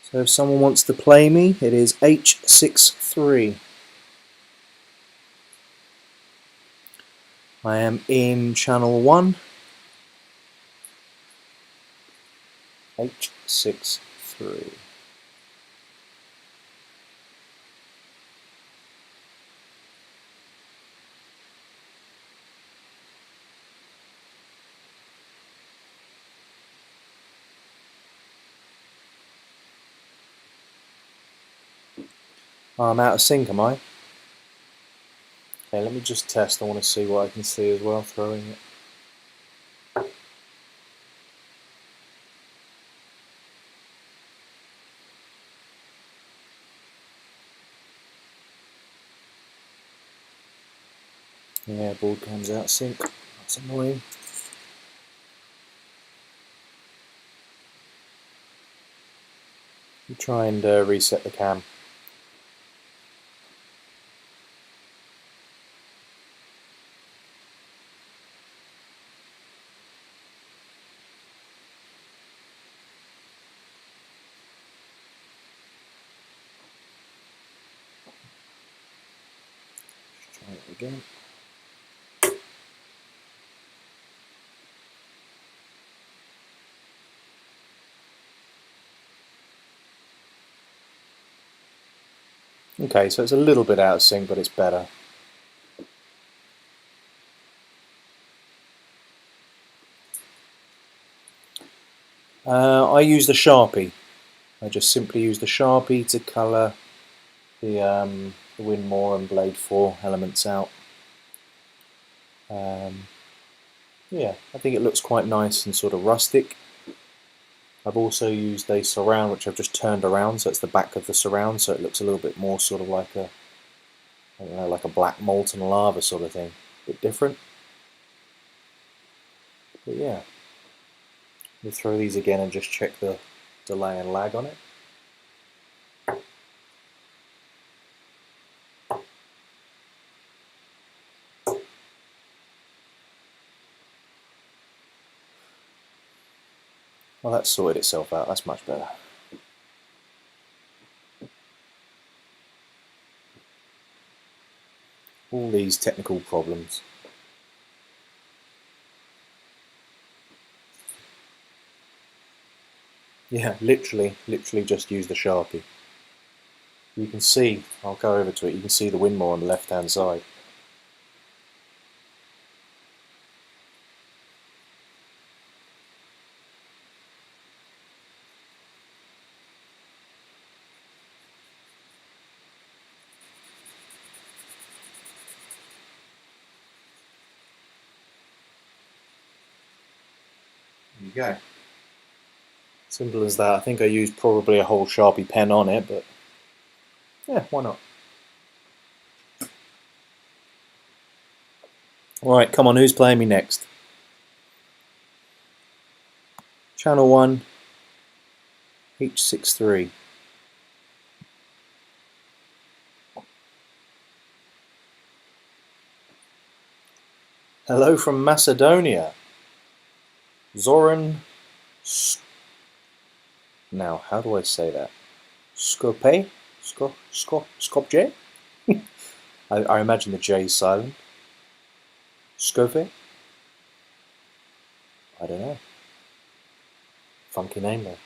So if someone wants to play me, it is H63. I am in channel 1. H63. Oh, I'm out of sync, am I? Okay, let me just test. I want to see what I can see as well, throwing it. Yeah, board comes out of sync. That's annoying. You try and reset the cam. Just try it again. Okay, so it's a little bit out of sync, but it's better. I use the Sharpie. I just simply use the Sharpie to colour the Winmore and Blade 4 elements out. Yeah, I think it looks quite nice and sort of rustic. I've also used a surround which I've just turned around, so it's the back of the surround, so it looks a little bit more sort of like a, I don't know, like a black molten lava sort of thing. A bit different. But yeah, we'll throw these again and just check the delay and lag on it. Well, that's sorted itself out, that's much better. All these technical problems. Yeah, literally just use the Sharpie. You can see, I'll go over to it, you can see the Winmore on the left hand side. There you go. Simple as that. I think I used probably a whole Sharpie pen on it, but yeah, why not? Alright, come on, who's playing me next? Channel 1, H63. Hello from Macedonia. Zoran. Now, how do I say that? Skope? Skopje? I imagine the J is silent. Skope? I don't know. Funky name though.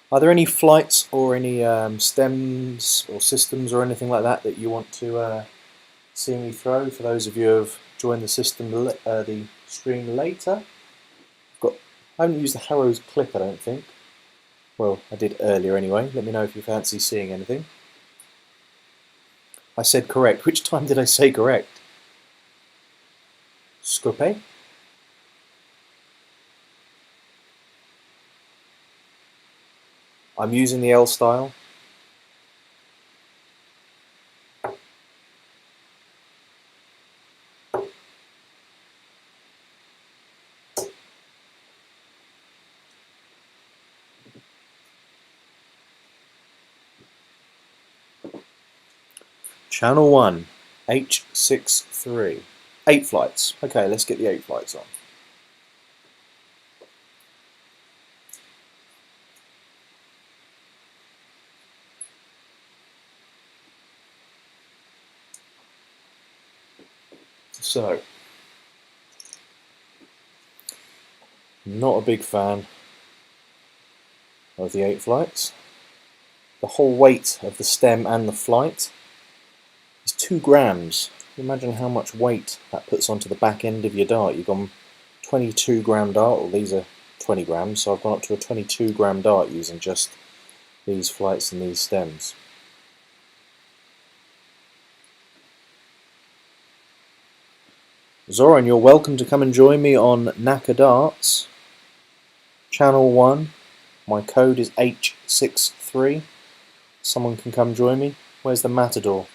Are there any flights or any stems or systems or anything like that that you want to see me throw? For those of you who have joined the the stream later, I haven't used the Harrows clip, I don't think. Well, I did earlier anyway. Let me know if you fancy seeing anything. I said correct. Which time did I say correct? Scope? I'm using the L style. Channel 1, H63. 8 flights. Okay, let's get the 8 flights on. So, not a big fan of the 8 flights. The whole weight of the stem and the flight is 2 grams. Imagine how much weight that puts onto the back end of your dart. You've gone 22 gram dart, well these are 20 grams, so I've gone up to a 22 gram dart using just these flights and these stems. Zoran, you're welcome to come and join me on LoveDarts, Channel 1. My code is H63. Someone can come join me. Where's the Matador?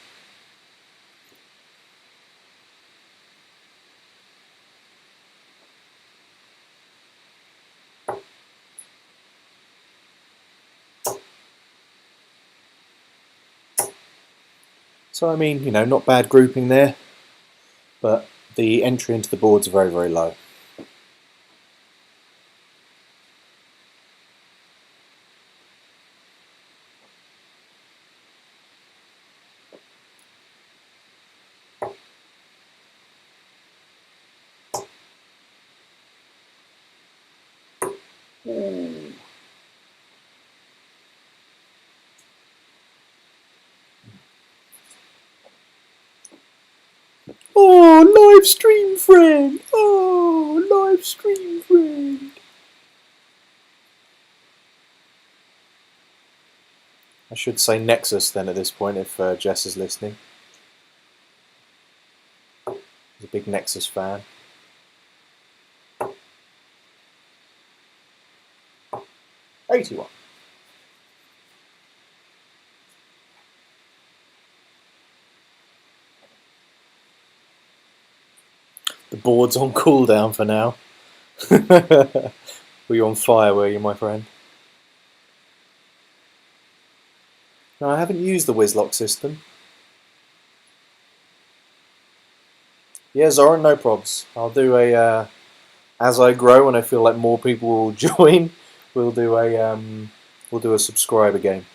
So I mean, you know, not bad grouping there, but the entry into the boards are very, very low. Ooh. Oh, live stream friend! Oh, live stream friend! I should say Nexus then at this point if Jess is listening. He's a big Nexus fan. '81. The board's on cooldown for now. Were you on fire, were you, my friend? No, I haven't used the Whizlock system. Yeah, Zoran, no probs. I'll do a as I grow and I feel like more people will join. We'll do a subscriber game.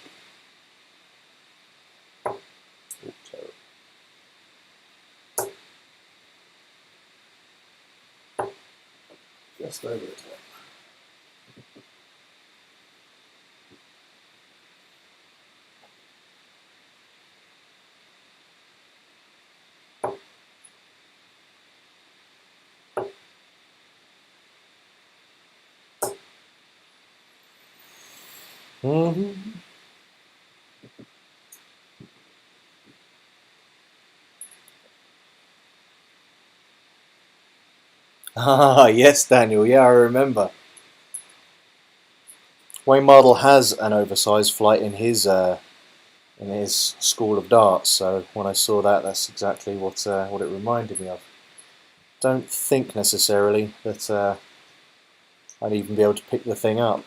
Just over the top. Ah, yes, Daniel. Yeah, I remember. Wayne Mardle has an oversized flight in his school of darts. So when I saw that, that's exactly what it reminded me of. Don't think necessarily that I'd even be able to pick the thing up.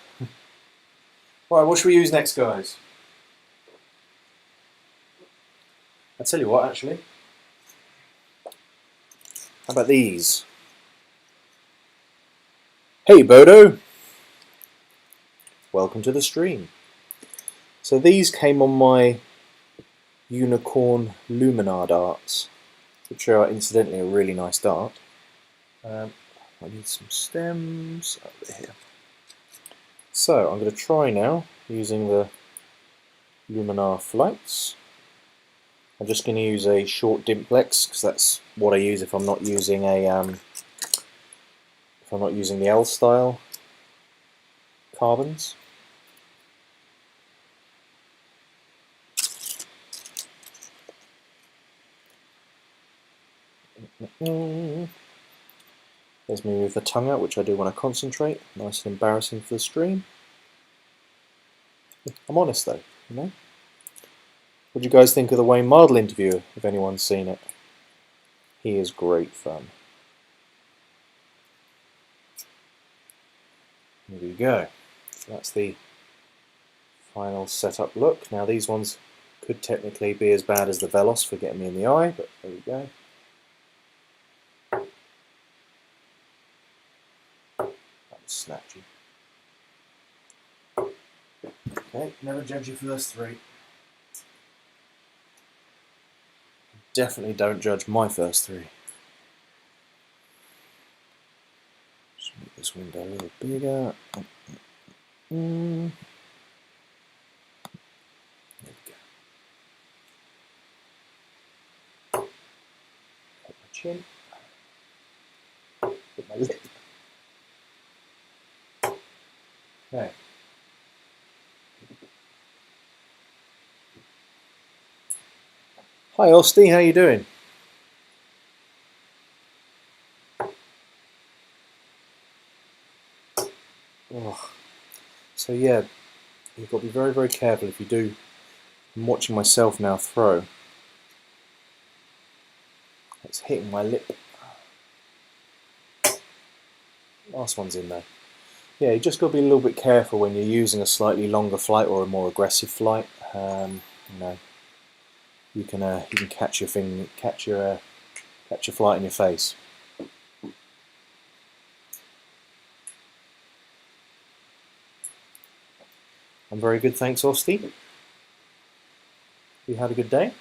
Right, what should we use next, guys? I'll tell you what, actually. How about these? Hey, Bodo! Welcome to the stream. So these came on my Unicorn Luminar darts, which are incidentally a really nice dart. I need some stems over here. So I'm going to try now using the Luminar flights. I'm just going to use a short Dimplex because that's what I use if I'm not using a the L style carbons. There's me with the tongue out, which I do want to concentrate. Nice and embarrassing for the stream. I'm honest though, you know. What do you guys think of the Wayne Mardle interview, if anyone's seen it? He is great fun. There we go. So that's the final setup look. Now these ones could technically be as bad as the Velos for getting me in the eye, but there we go. That was snatchy. Okay, never judge your first three. Definitely don't judge my first three. Just make this window a little bigger. There we go. Hit my chin. Hit my lip. Okay. Hi Osty, how you doing? Oh. So yeah, you've got to be very, very careful if you do. I'm watching myself now throw. It's hitting my lip. Last one's in there. Yeah, you just got to be a little bit careful when you're using a slightly longer flight or a more aggressive flight. You know, you can catch your flight in your face. I'm very good, thanks, Osty. You had a good day?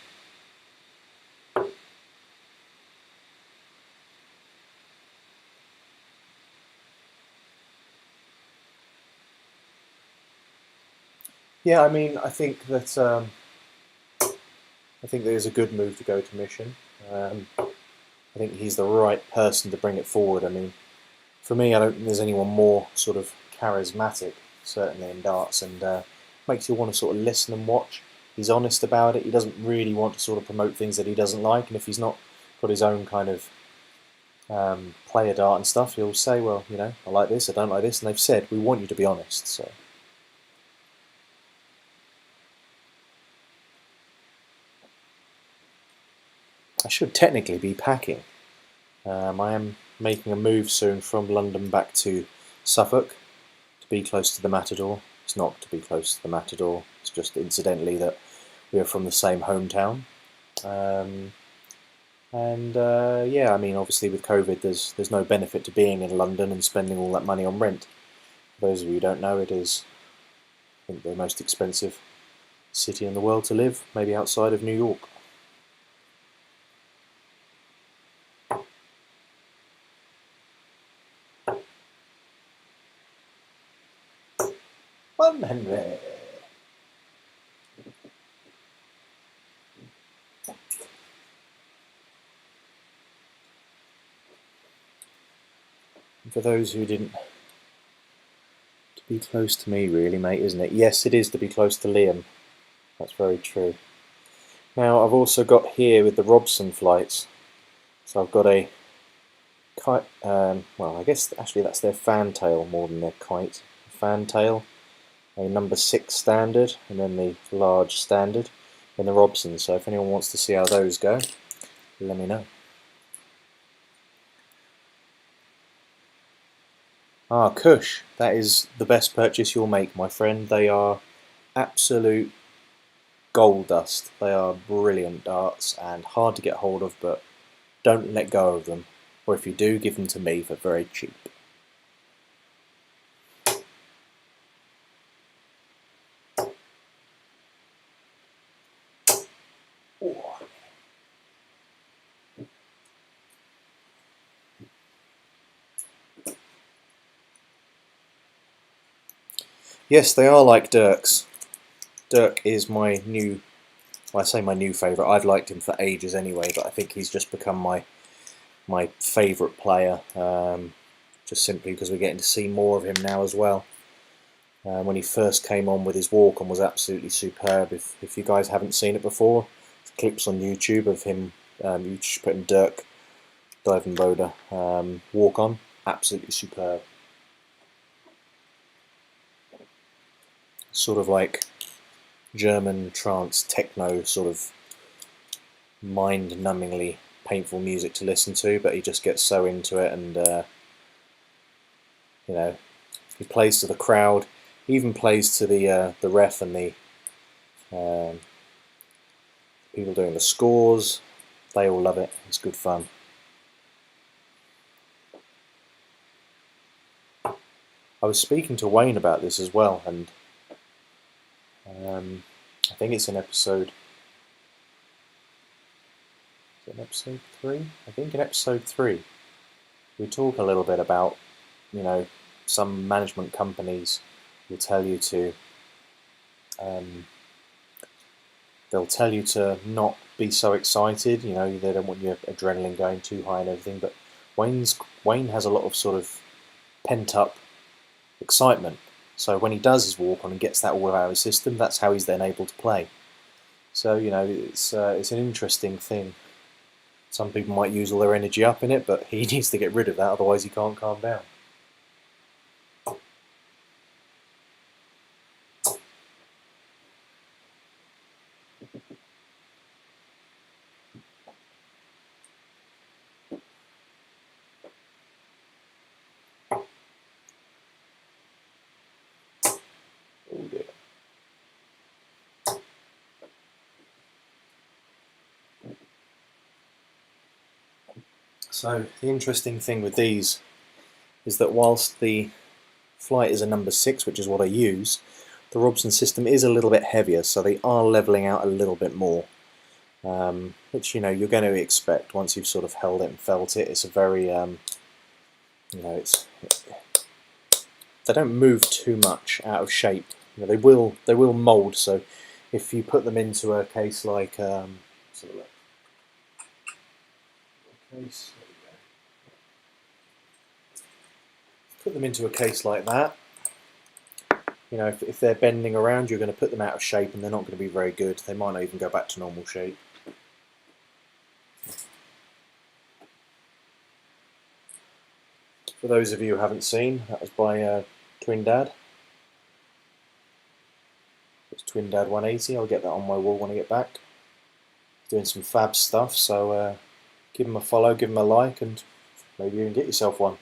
Yeah, I mean, I think that it's a good move to go to mission. I think he's the right person to bring it forward. I mean, for me, I don't think there's anyone more sort of charismatic, certainly in darts, and makes you want to sort of listen and watch. He's honest about it. He doesn't really want to sort of promote things that he doesn't like, and if he's not got his own kind of player dart and stuff, he'll say, well, you know, I like this, I don't like this, and they've said, we want you to be honest, so. I should technically be packing. I am making a move soon from London back to Suffolk to be close to the Matador. It's not to be close to the Matador, it's just incidentally that we're from the same hometown. Yeah, I mean, obviously with COVID, there's no benefit to being in London and spending all that money on rent. For those of you who don't know, it is, I think, the most expensive city in the world to live, maybe outside of New York. $100. For those who didn't, to be close to me really, mate, isn't it? Yes, it is to be close to Liam. That's very true. Now, I've also got here with the Robson flights, so I've got a kite, well, I guess actually that's their fantail more than their kite. Fantail, a number 6 standard, and then the large standard, and the Robson. So if anyone wants to see how those go, let me know. Ah, Cush, that is the best purchase you'll make, my friend. They are absolute gold dust. They are brilliant darts and hard to get hold of, but don't let go of them. Or if you do, give them to me for very cheap. Yes, they are like Dirk's. Dirk is my new, well, I say my new favourite. I've liked him for ages anyway, but I think he's just become my favourite player, just simply because we're getting to see more of him now as well. When he first came on with his walk-on was absolutely superb. If you guys haven't seen it before, there's clips on YouTube of him, you just put in Dirk Divenboda walk-on, absolutely superb. Sort of like German trance techno, sort of mind-numbingly painful music to listen to, but he just gets so into it, and you know, he plays to the crowd. He even plays to the ref and the people doing the scores. They all love it. It's good fun. I was speaking to Wayne about this as well, and I think it's in episode. Is it episode 3? I think in episode 3 we talk a little bit about, you know, some management companies will tell you to they'll tell you to not be so excited, you know, they don't want your adrenaline going too high and everything, but Wayne has a lot of sort of pent up excitement. So when he does his walk on and gets that all out of his system, that's how he's then able to play. So, you know, it's an interesting thing. Some people might use all their energy up in it, but he needs to get rid of that, otherwise he can't calm down. Oh dear. So the interesting thing with these is that whilst the flight is a number 6, which is what I use, the Robson system is a little bit heavier, so they are levelling out a little bit more, which, you know, you're going to expect once you've sort of held it and felt it. It's a very, you know, they don't move too much out of shape. You know, they will mould. So if you put them into a case like, let's have a look. Case. Put them into a case like that. You know, if they're bending around, you're going to put them out of shape, and they're not going to be very good. They might not even go back to normal shape. For those of you who haven't seen, that was by Twin Dad. It's Twin Dad 180. I'll get that on my wall when I get back. Doing some fab stuff, so give him a follow, give him a like, and maybe you can get yourself one.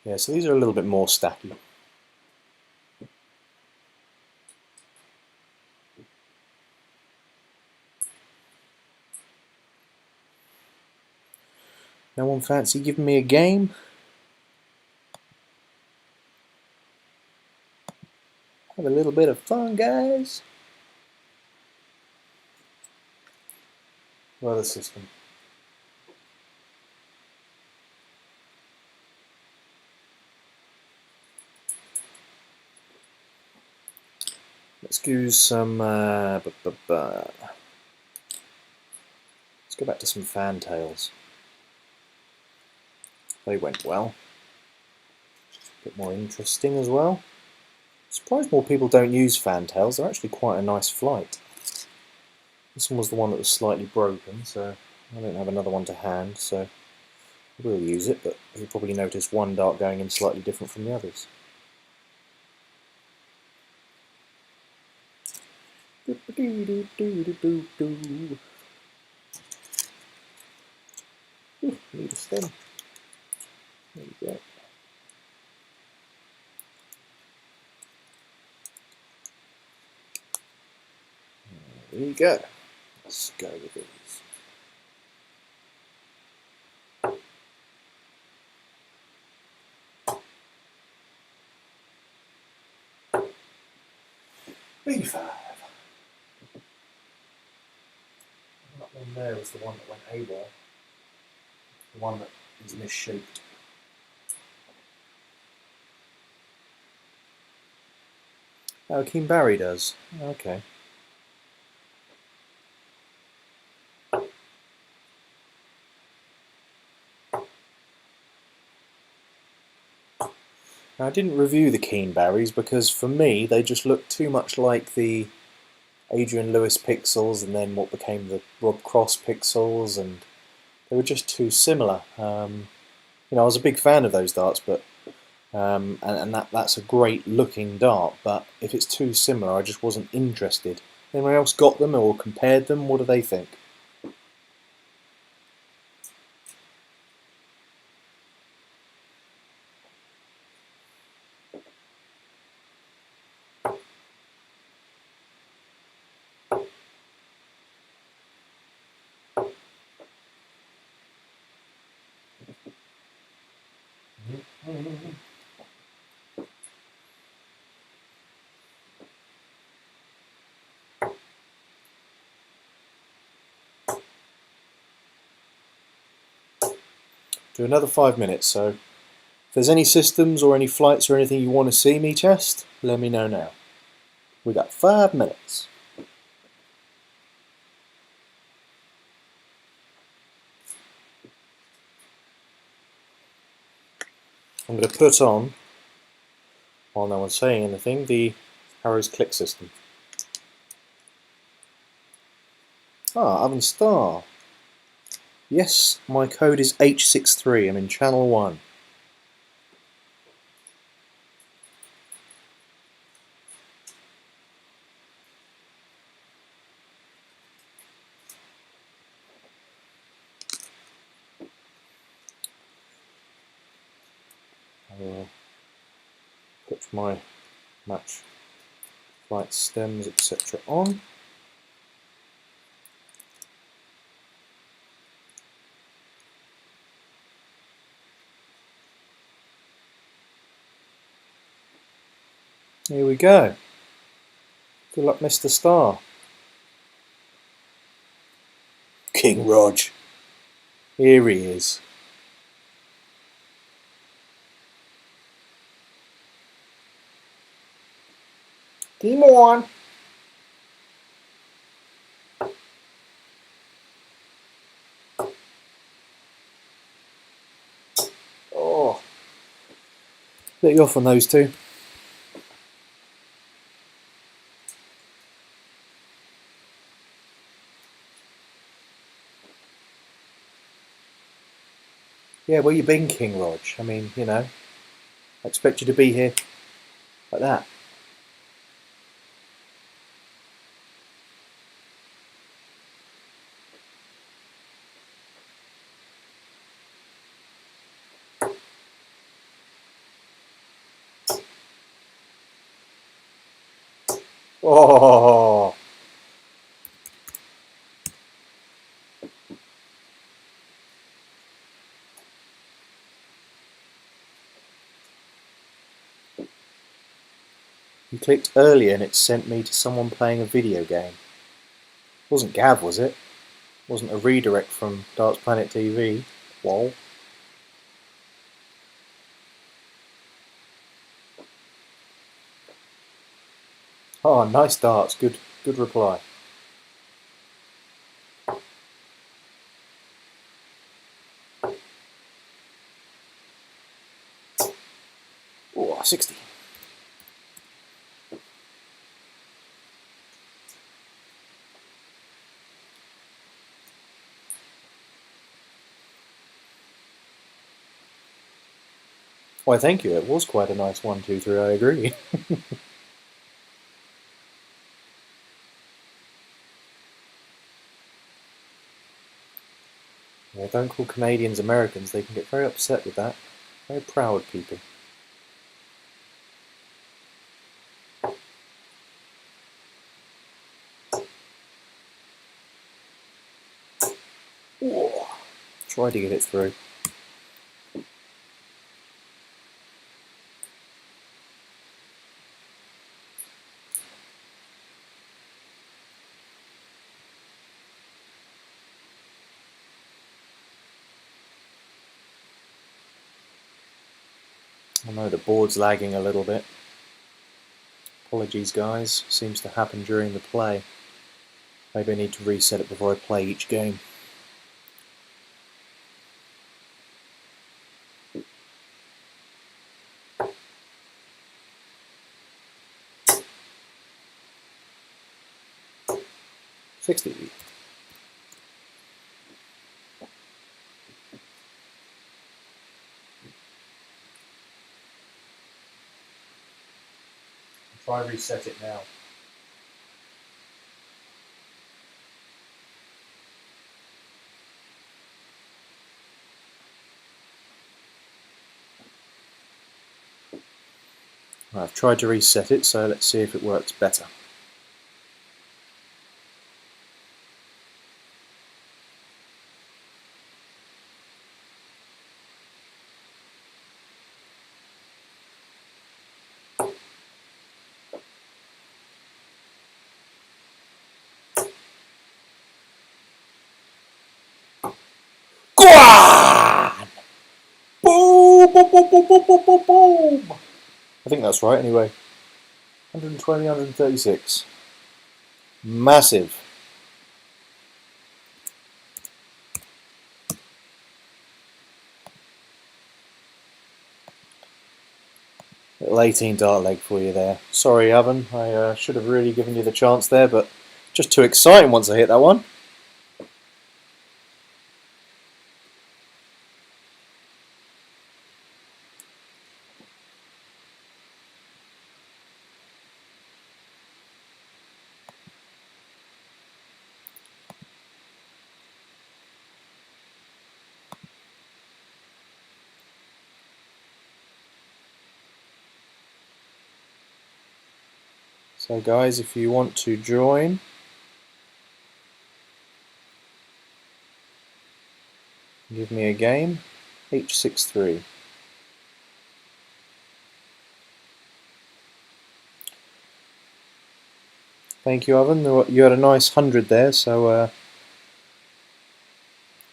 Yeah, so these are a little bit more stacky. No one fancy giving me a game? Have a little bit of fun, guys. Weather system. Let's do some. Let's go back to some fantails. They went well. A bit more interesting as well. Surprised more people don't use fantails. They're actually quite a nice flight. This one was the one that was slightly broken, so I don't have another one to hand, so I will use it, but you'll probably notice one dart going in slightly different from the others. Need a stem. There you go. There you go. Let's go with these. B5. That one there was the one that went AWOL. The one that is misshaped. Oh, Keen Barry does. Okay. Now, I didn't review the Keen Barrys because for me they just looked too much like the Adrian Lewis pixels and then what became the Rob Cross pixels, and they were just too similar. You know, I was a big fan of those darts, but and that's a great looking dart, but if it's too similar, I just wasn't interested. Anyone else got them or compared them? What do they think? Do another 5 minutes, so if there's any systems or any flights or anything you want to see me test, let me know now. We got 5 minutes. I'm going to put on, while no one's saying anything, the Harrows click system. Ah, Oven Star. Yes, my code is H63. I'm in channel 1. I will put my match flight stems, etc. on. Here we go. Good luck, Mr. Star. King Rog. Here he is. Game on. Oh, let you off on those two. Yeah, where you been, King Rog? I mean, you know, I expect you to be here like that. Oh! You clicked earlier and it sent me to someone playing a video game. Wasn't Gav, was it? Wasn't a redirect from Darts Planet TV. Lol. Oh, nice darts. Good reply. Oh, 60. Why, thank you. It was quite a nice 1, 2, 3. I agree. Yeah, don't call Canadians Americans. They can get very upset with that. Very proud people. Oh, try to get it through. I know the board's lagging a little bit. Apologies, guys. Seems to happen during the play. Maybe I need to reset it before I play each game. $60. Try reset it now. I've tried to reset it, so let's see if it works better. Go on! Boom! Boom! Boom! Boom! Boom! Boom! Boom! Boom! I think that's right. Anyway, 120, 136. Massive. Little 18 dart leg for you there. Sorry, Oven. I should have really given you the chance there, but just too exciting once I hit that one. So guys, if you want to join, give me a game, H63. Thank you, Oven. You had a nice 100 there, so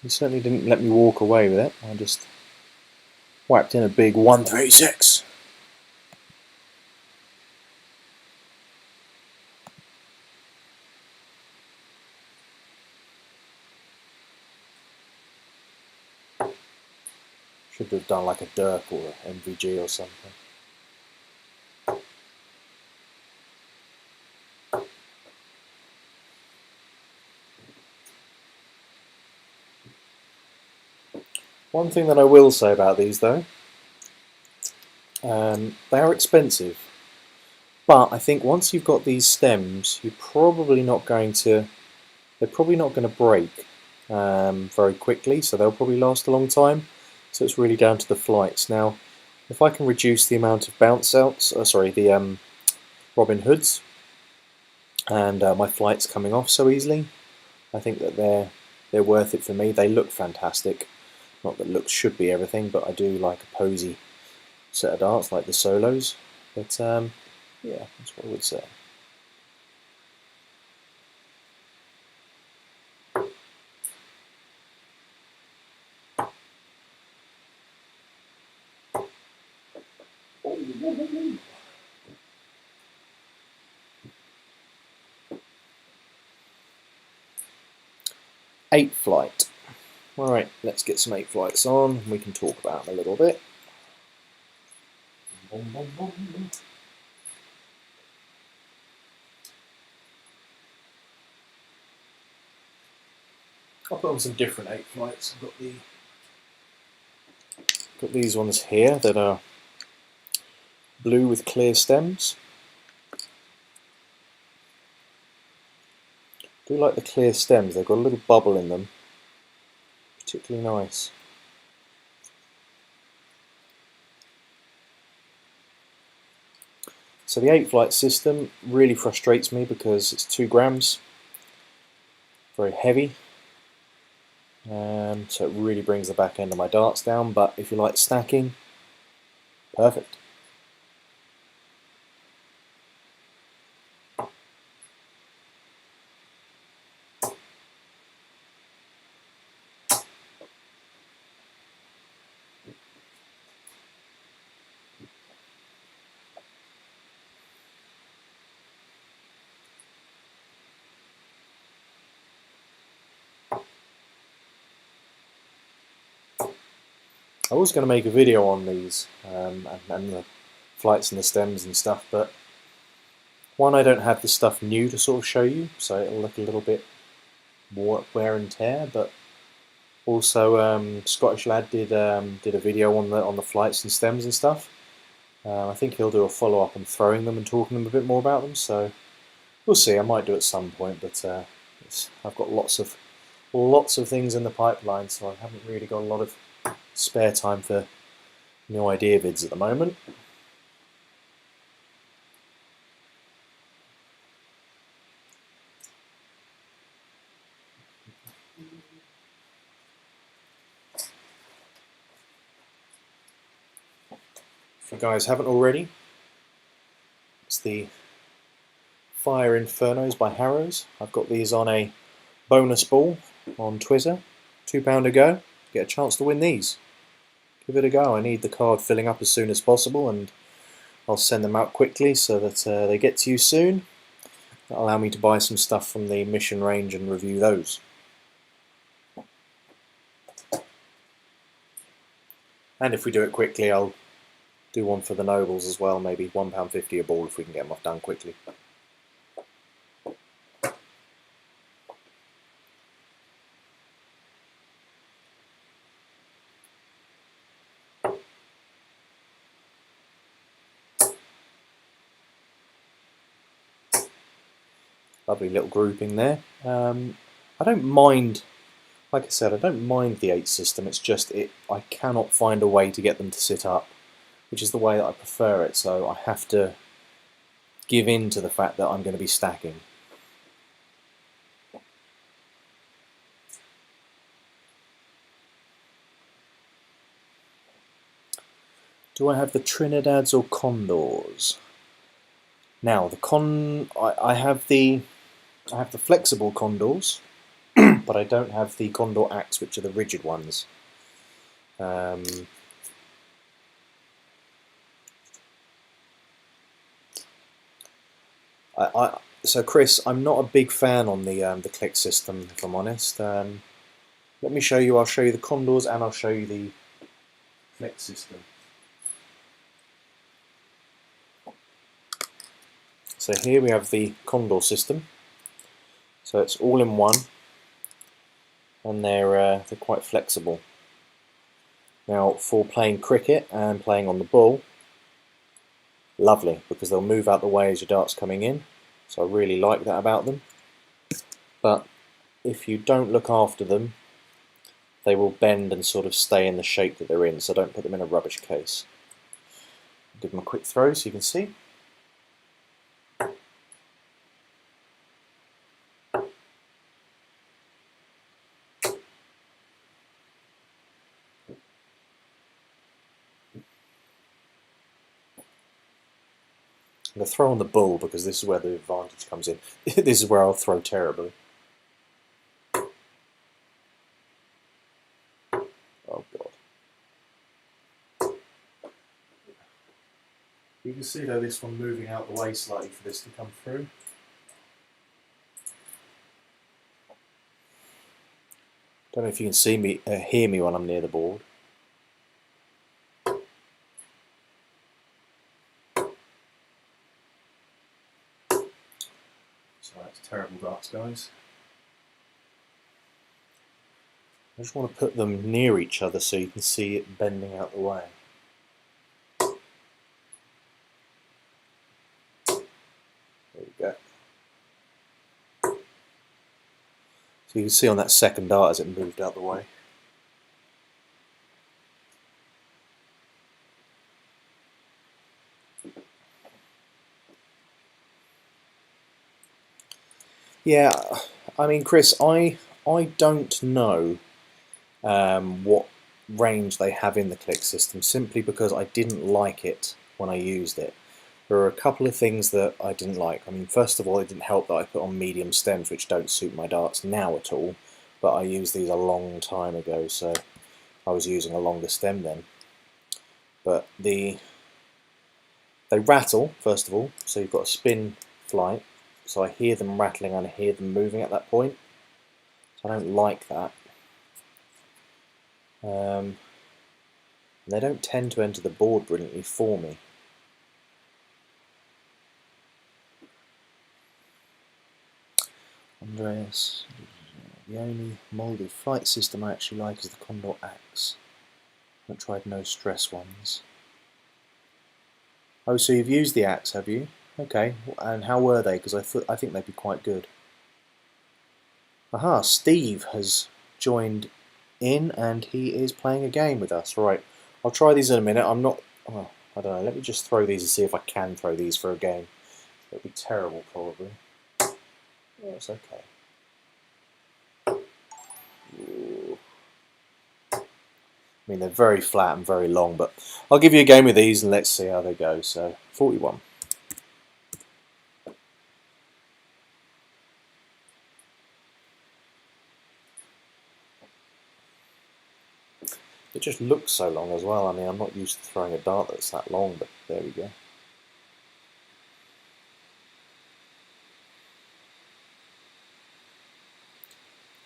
you certainly didn't let me walk away with it. I just whacked in a big 136. Should have done like a Dirk or an MVG or something. One thing that I will say about these though, they are expensive, but I think once you've got these stems, you're probably not going to, they're probably not going to break very quickly, so they'll probably last a long time. So it's really down to the flights. Now, if I can reduce the amount of bounce outs, the Robin Hoods, and my flight's coming off so easily. I think that they're worth it for me. They look fantastic. Not that looks should be everything, but I do like a posy set of darts like the solos. But yeah, that's what I would say. Eight flight. Alright, let's get some 8 flights on. We can talk about them a little bit. I'll put on some different 8 flights. I've got these ones here that are blue with clear stems. I do like the clear stems. They've got a little bubble in them. Particularly nice. So the 8 flight system really frustrates me because it's 2 grams. Very heavy. So it really brings the back end of my darts down, but if you like stacking, perfect. I was going to make a video on these and the flights and the stems and stuff, but one, I don't have the stuff new to sort of show you, so it'll look a little bit more wear and tear. But also, Scottish lad did a video on the flights and stems and stuff. I think he'll do a follow up on throwing them and talking them a bit more about them. So we'll see. I might do it at some point, but I've got lots of things in the pipeline, so I haven't really got a lot of spare time for new idea vids at the moment. If you guys haven't already, it's the Fire Infernos by Harrows. I've got these on a bonus ball on Twitter, £2 a go. Get a chance to win these. Give it a go. I need the card filling up as soon as possible, and I'll send them out quickly so that they get to you soon. That'll allow me to buy some stuff from the mission range and review those. And if we do it quickly, I'll do one for the nobles as well, maybe £1.50 a ball if we can get them off done quickly. Lovely little grouping there. I don't mind, like I said, I don't mind the 8 system, it's just I cannot find a way to get them to sit up, which is the way that I prefer it, so I have to give in to the fact that I'm going to be stacking. Do I have the Trinidads or Condors? Now I have the flexible Condors, but I don't have the Condor Axe, which are the rigid ones. So Chris, I'm not a big fan on the click system, if I'm honest. Let me show you. I'll show you the Condors and I'll show you the click system. So here we have the Condor system. So it's all in one, and they're quite flexible. Now, for playing cricket and playing on the ball, lovely, because they'll move out the way as your dart's coming in. So I really like that about them. But if you don't look after them, they will bend and sort of stay in the shape that they're in. So don't put them in a rubbish case. Give them a quick throw so you can see. I'm going to throw on the bull because this is where the advantage comes in. This is where I'll throw terribly. Oh god. You can see though this one moving out the way slightly for this to come through. Don't know if you can see me, hear me when I'm near the board. So that's terrible darts, guys. I just want to put them near each other so you can see it bending out the way. There we go. So you can see on that second dart as it moved out the way. Yeah, I mean, Chris, I don't know what range they have in the click system simply because I didn't like it when I used it. There are a couple of things that I didn't like. I mean, first of all, it didn't help that I put on medium stems, which don't suit my darts now at all, but I used these a long time ago, so I was using a longer stem then. But they rattle, first of all, so you've got a spin flight, so I hear them rattling and I hear them moving at that point, so I don't like that. They don't tend to enter the board brilliantly for me. Andreas, the only moulded flight system I actually like is the Condor axe. I haven't tried no stress ones. Oh, so you've used the axe, have you? Okay, and how were they? Because I think they'd be quite good. Aha, Steve has joined in and he is playing a game with us. Right, I'll try these in a minute. I'm not... Oh, I don't know, let me just throw these and see if I can throw these for a game. It'll be terrible, probably. Yeah, it's okay. Ooh. I mean, they're very flat and very long, but I'll give you a game with these and let's see how they go. So, 41. It just looks so long as well. I mean, I'm not used to throwing a dart that's that long, but there we go.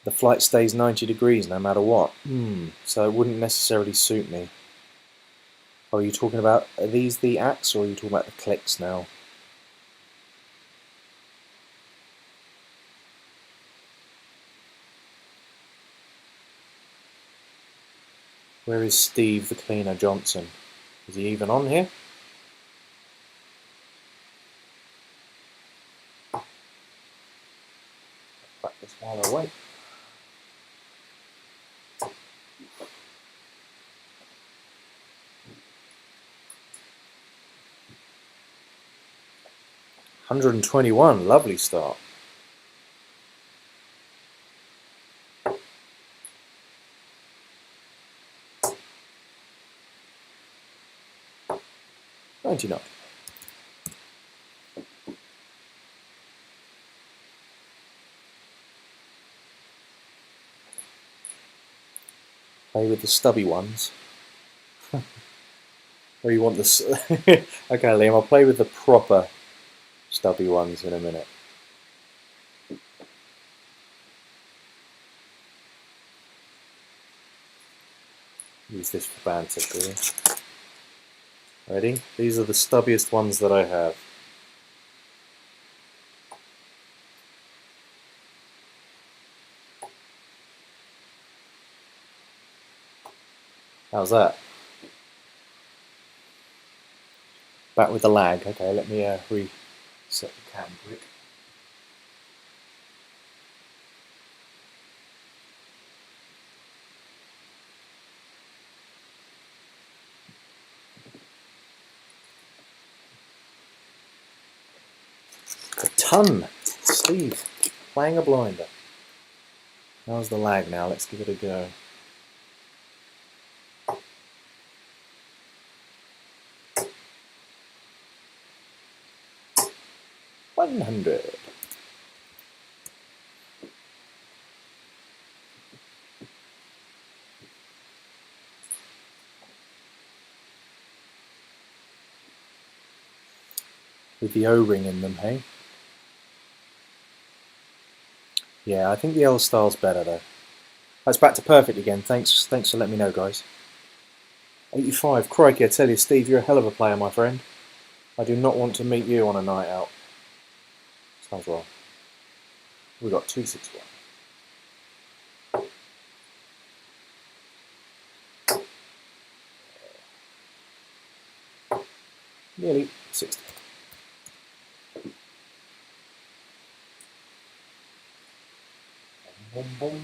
The flight stays 90 degrees no matter what. So it wouldn't necessarily suit me. Oh, are you talking about, are these the axe or are you talking about the clicks now? Where is Steve the Cleaner Johnson? Is he even on here? Practice while I wait. $121, lovely start. $99. Play with the stubby ones. Or you want this? Okay, Liam, I'll play with the proper stubby ones in a minute. Use this for banter, really. Ready? These are the stubbiest ones that I have. How's that? Back with the lag. Okay, let me reset the cam quick. A ton! Steve, playing a blinder. How's the lag now? Let's give it a go. 100. With the O-ring in them, hey? Yeah, I think the L style's better though. That's back to perfect again. Thanks for letting me know, guys. 85. Crikey, I tell you, Steve, you're a hell of a player, my friend. I do not want to meet you on a night out. Sounds wrong. We got 261. Nearly 60. Boom, boom.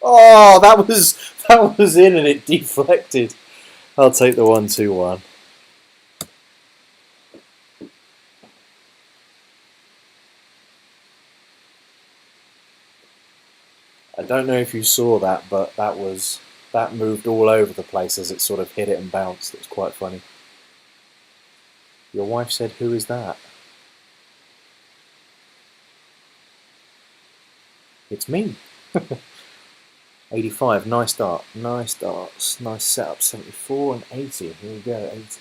Oh, that was in and it deflected. I'll take the 1-2-1. I don't know if you saw that, but that moved all over the place as it sort of hit it and bounced. It was quite funny. Your wife said, "Who is that?" It's me. 85, nice start. Nice darts. Nice setup. 74 and 80. Here we go, 80.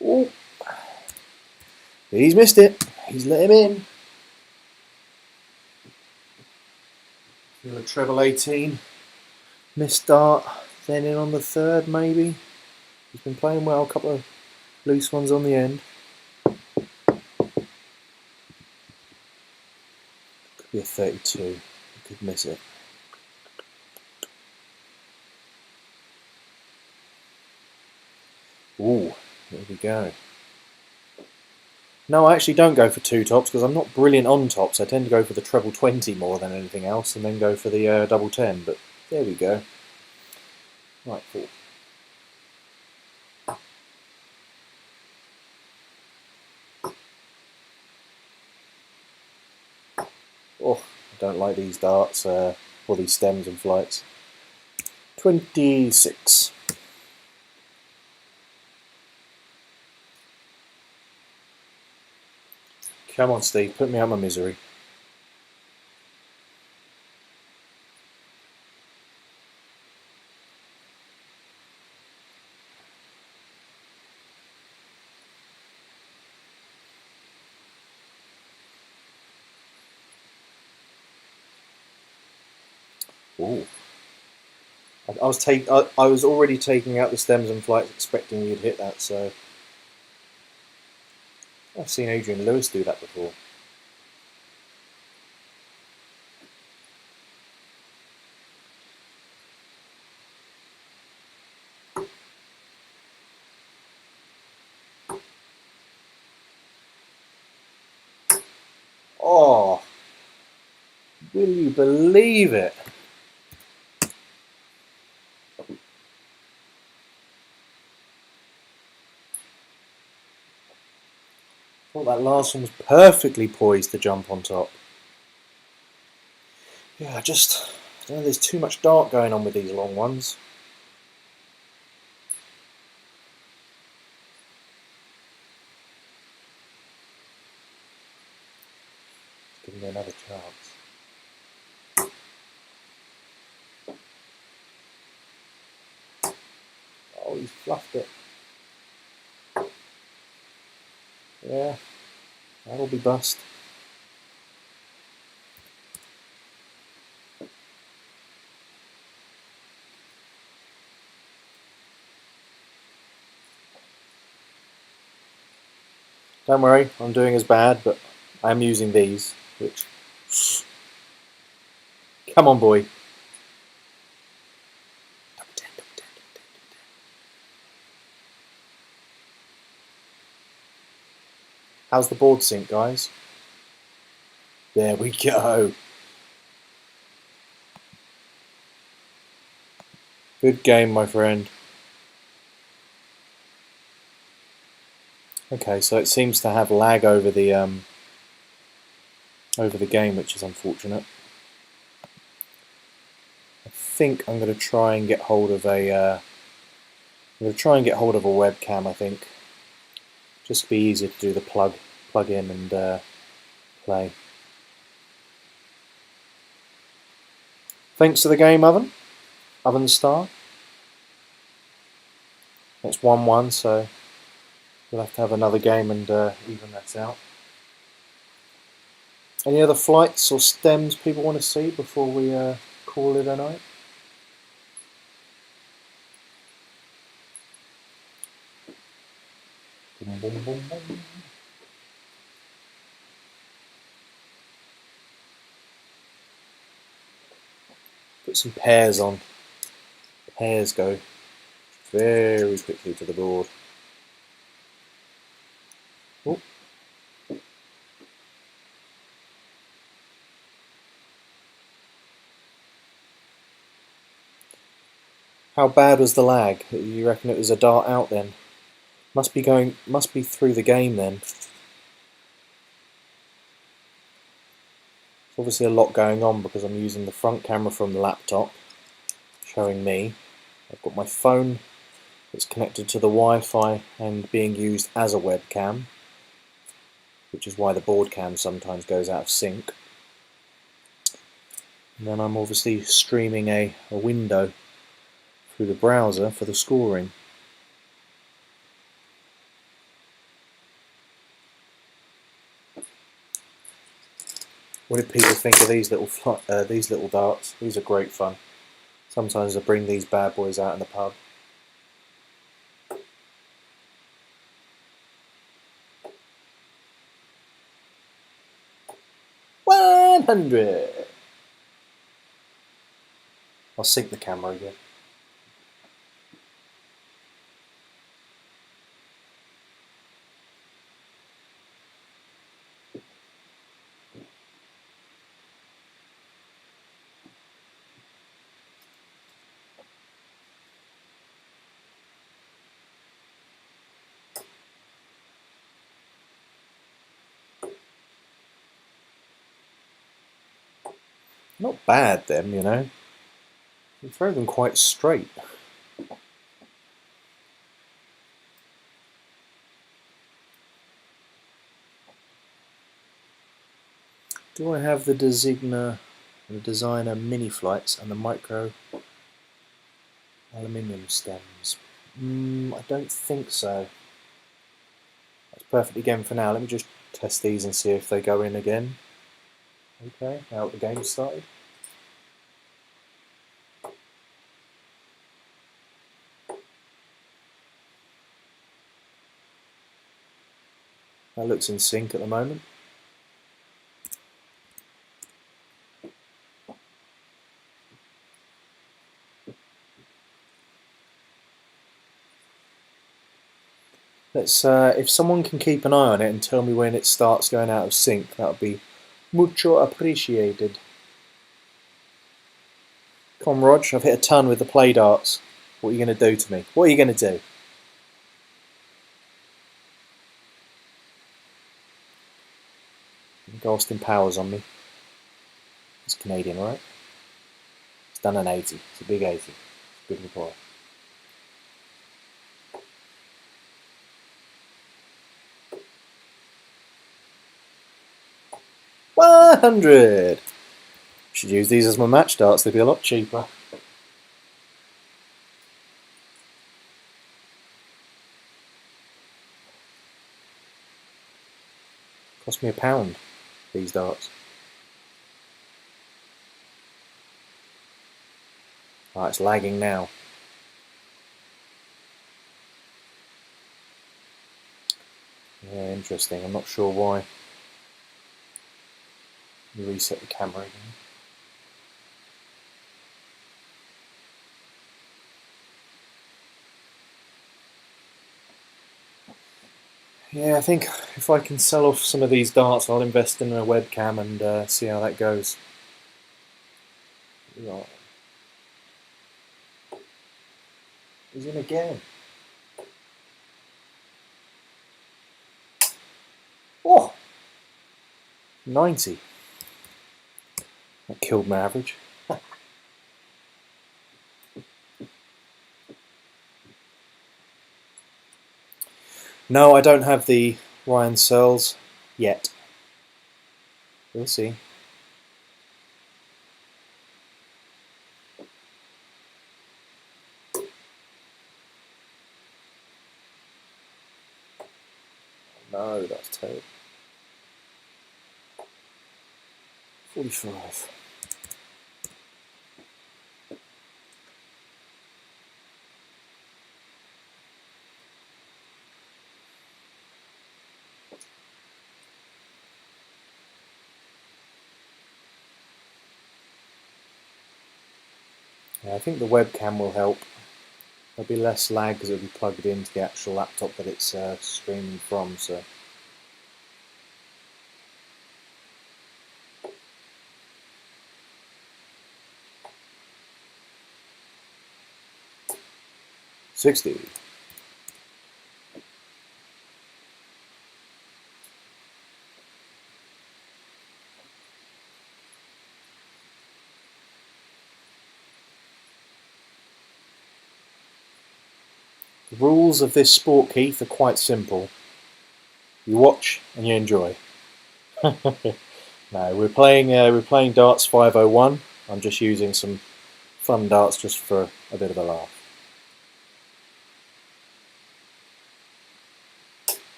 Oh, he's missed it. He's let him in. A treble 18. Missed dart. Then in on the third, maybe. He's been playing well. A couple of loose ones on the end. Could be a 32. He could miss it. Ooh, there we go. No, I actually don't go for two tops because I'm not brilliant on tops. I tend to go for the treble 20 more than anything else and then go for the double 10. But there we go. Right, 4. Oh, I don't like these darts or these stems and flights. 26. Come on, Steve, put me out of my misery. Ooh. I was already taking out the stems and flights expecting you'd hit that, so I've seen Adrian Lewis do that before. Oh, will you believe it? I thought that last one was perfectly poised to jump on top. Yeah, I don't know, there's too much dart going on with these long ones. Give me another chance. Oh, he's fluffed it. Yeah, that'll be bust. Don't worry, I'm doing as bad, but I'm using these, which... Come on, boy. How's the board sync, guys? There we go. Good game, my friend. Okay, so it seems to have lag over the game, which is unfortunate. I think I'm going to try and get hold of a webcam. I think just to be easier to do the plug in and play. Thanks to the game Oven Star. It's 1-1, so we'll have to have another game and even that out. Any other flights or stems people want to see before we call it a night? Boom, boom, boom, boom. Put some pairs on. Pairs go very quickly to the board. Oh. How bad was the lag? You reckon it was a dart out then? Must be through the game then. Obviously a lot going on because I'm using the front camera from the laptop, showing me. I've got my phone that's connected to the Wi-Fi and being used as a webcam, which is why the board cam sometimes goes out of sync. And then I'm obviously streaming a window through the browser for the scoring. What did people think of these little darts? These are great fun. Sometimes I bring these bad boys out in the pub. $100. I'll sync the camera again. Not bad, them, you know. You throw them quite straight. Do I have the designer mini flights and the micro aluminium stems? I don't think so. That's perfectly game for now. Let me just test these and see if they go in again. Okay, now the game started. That looks in sync at the moment. Let's if someone can keep an eye on it and tell me when it starts going out of sync, that would be mucho appreciated. Come on, Rog, I've hit a ton with the play darts. What are you going to do to me? What are you going to do? Austin Powers on me. It's Canadian, right? It's done an 80. It's a big 80. It's a good reply. $100. Should use these as my match darts. They'd be a lot cheaper. Cost me £1. These darts. Right, it's lagging now. Yeah, interesting. I'm not sure why. Let me reset the camera again. Yeah, I think if I can sell off some of these darts, I'll invest in a webcam and see how that goes. Right. He's in again. Oh! 90. That killed my average. No, I don't have the Ryan Searles yet. We'll see. No, that's terrible. 45. Yeah, I think the webcam will help. There'll be less lag because it'll be plugged into the actual laptop that it's streaming from. So. $60. The rules of this sport, Keith, are quite simple. You watch and you enjoy. No, we're playing darts 501. I'm just using some fun darts just for a bit of a laugh.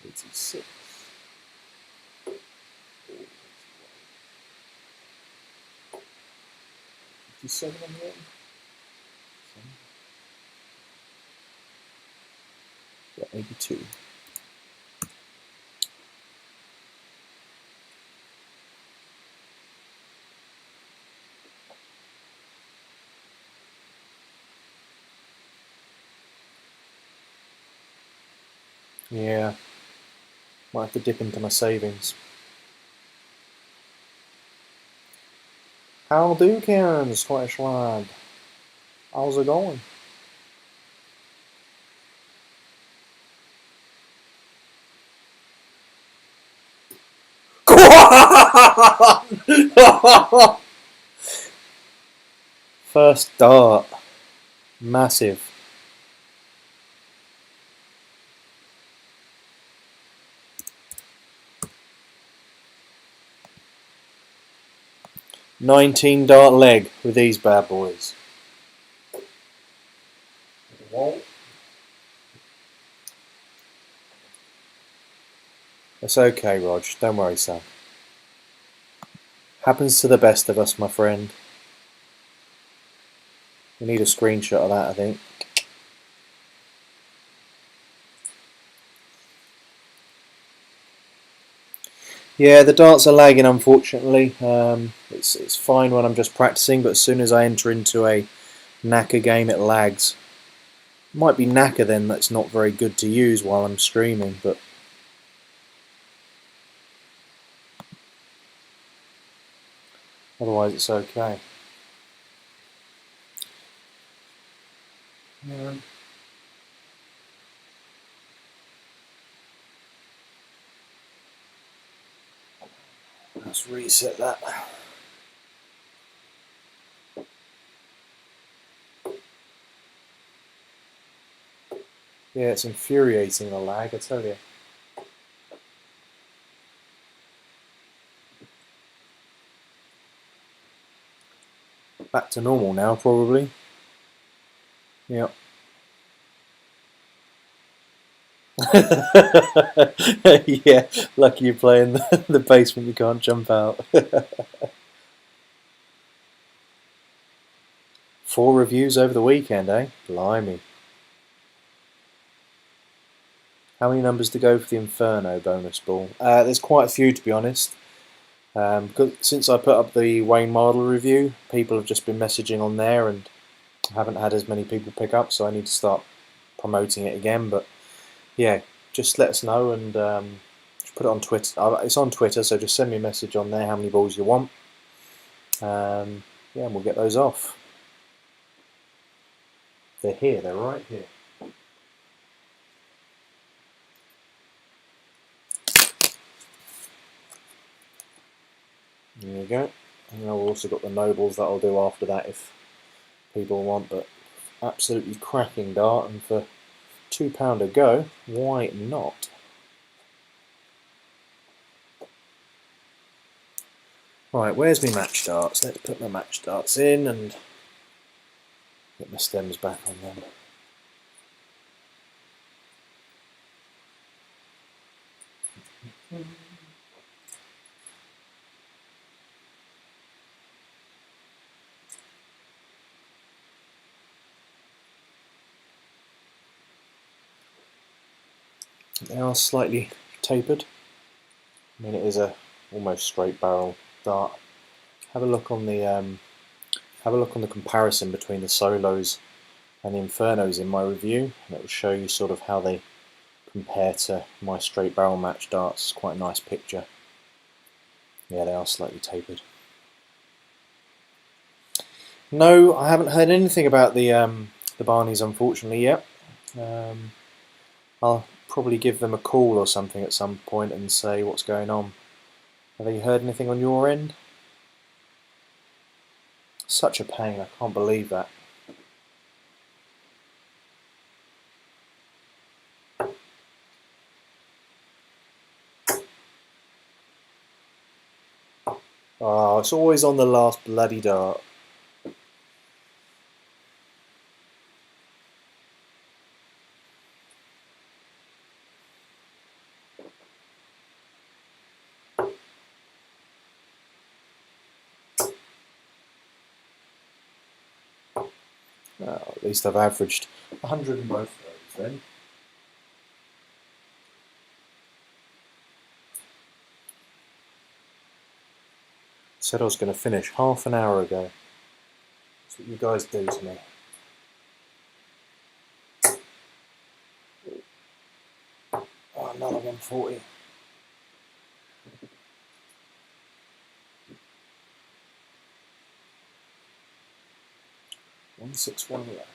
$86. 57 on the end. Yeah, 82. Yeah, might have to dip into my savings. How do, Karen? Scottish lad. How's it going? First dart. Massive. $19 dart leg with these bad boys. It's okay, Rog. Don't worry, son. Happens to the best of us, my friend. We need a screenshot of that, I think. Yeah, the darts are lagging, unfortunately. It's fine when I'm just practicing, but as soon as I enter into a knacker game, it lags. It might be knacker then that's not very good to use while I'm streaming, but otherwise it's okay. Yeah. Let's reset that. Yeah, it's infuriating, the lag, I tell you. Back to normal now, probably. Yep. Yeah, lucky you play in the basement, you can't jump out. 4 reviews over the weekend, eh? Blimey. How many numbers to go for the Inferno bonus ball? There's quite a few, to be honest. Since I put up the Wayne Mardle review, people have just been messaging on there and I haven't had as many people pick up, so I need to start promoting it again. But yeah, just let us know and just put it on Twitter. It's on Twitter, so just send me a message on there how many balls you want. Yeah, and we'll get those off. They're here, they're right here. There you go. And I've also got the nobles that I'll do after that if people want, but absolutely cracking dart, and for £2 a go, why not? Right, where's my match darts? Let's put my match darts in and get my stems back on them. They are slightly tapered. I mean, it is a almost straight barrel dart. Have a look on the comparison between the solos and the infernos in my review, and it will show you sort of how they compare to my straight barrel match darts. It's quite a nice picture. Yeah, they are slightly tapered. No, I haven't heard anything about the Barneys, unfortunately, yet. I'll probably give them a call or something at some point and say what's going on. Have you heard anything on your end? Such a pain, I can't believe that. Oh, it's always on the last bloody dart. Well, at least I've averaged 100 in both of those then. Said I was going to finish half an hour ago. That's what you guys do to me. Oh, another 140. $161 left.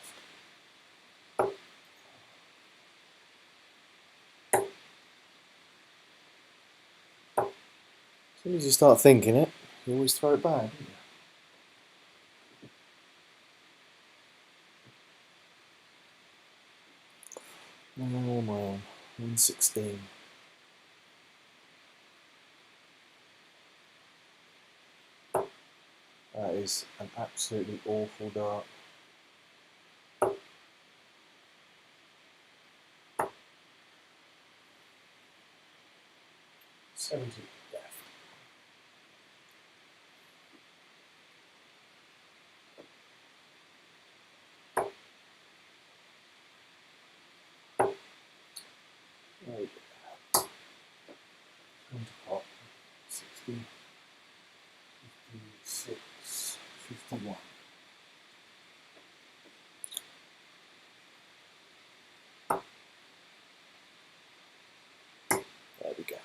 As soon as you start thinking it, you always throw it back, don't you? Oh my own, 116. That is an absolutely awful dart. $70 left. There we go. Come to pot. 60, 56, 51. There we go.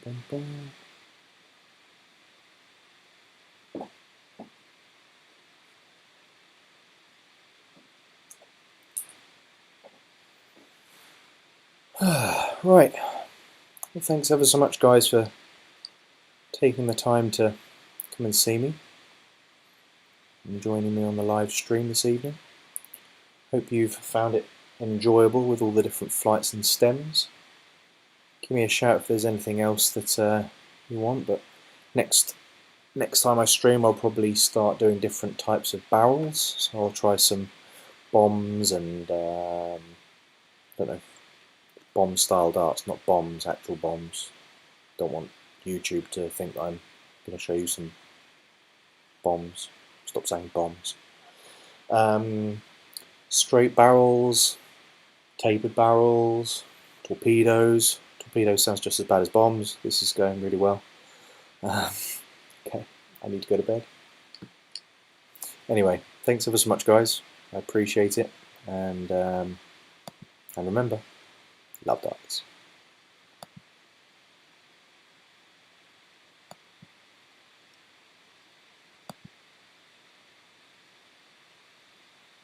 Bum, bum. Right. Well, thanks ever so much, guys, for taking the time to come and see me and joining me on the live stream this evening. Hope you've found it enjoyable with all the different flights and stems. Give me a shout if there's anything else that you want, but next time I stream I'll probably start doing different types of barrels, so I'll try some bombs and don't know, bomb style darts, not bombs, actual bombs. Don't want YouTube to think that I'm going to show you some bombs. Stop saying bombs. Straight barrels, tapered barrels, torpedoes. Torpedoes sounds just as bad as bombs. This is going really well. Okay, I need to go to bed. Anyway, thanks ever so much, guys. I appreciate it, and remember, love darts.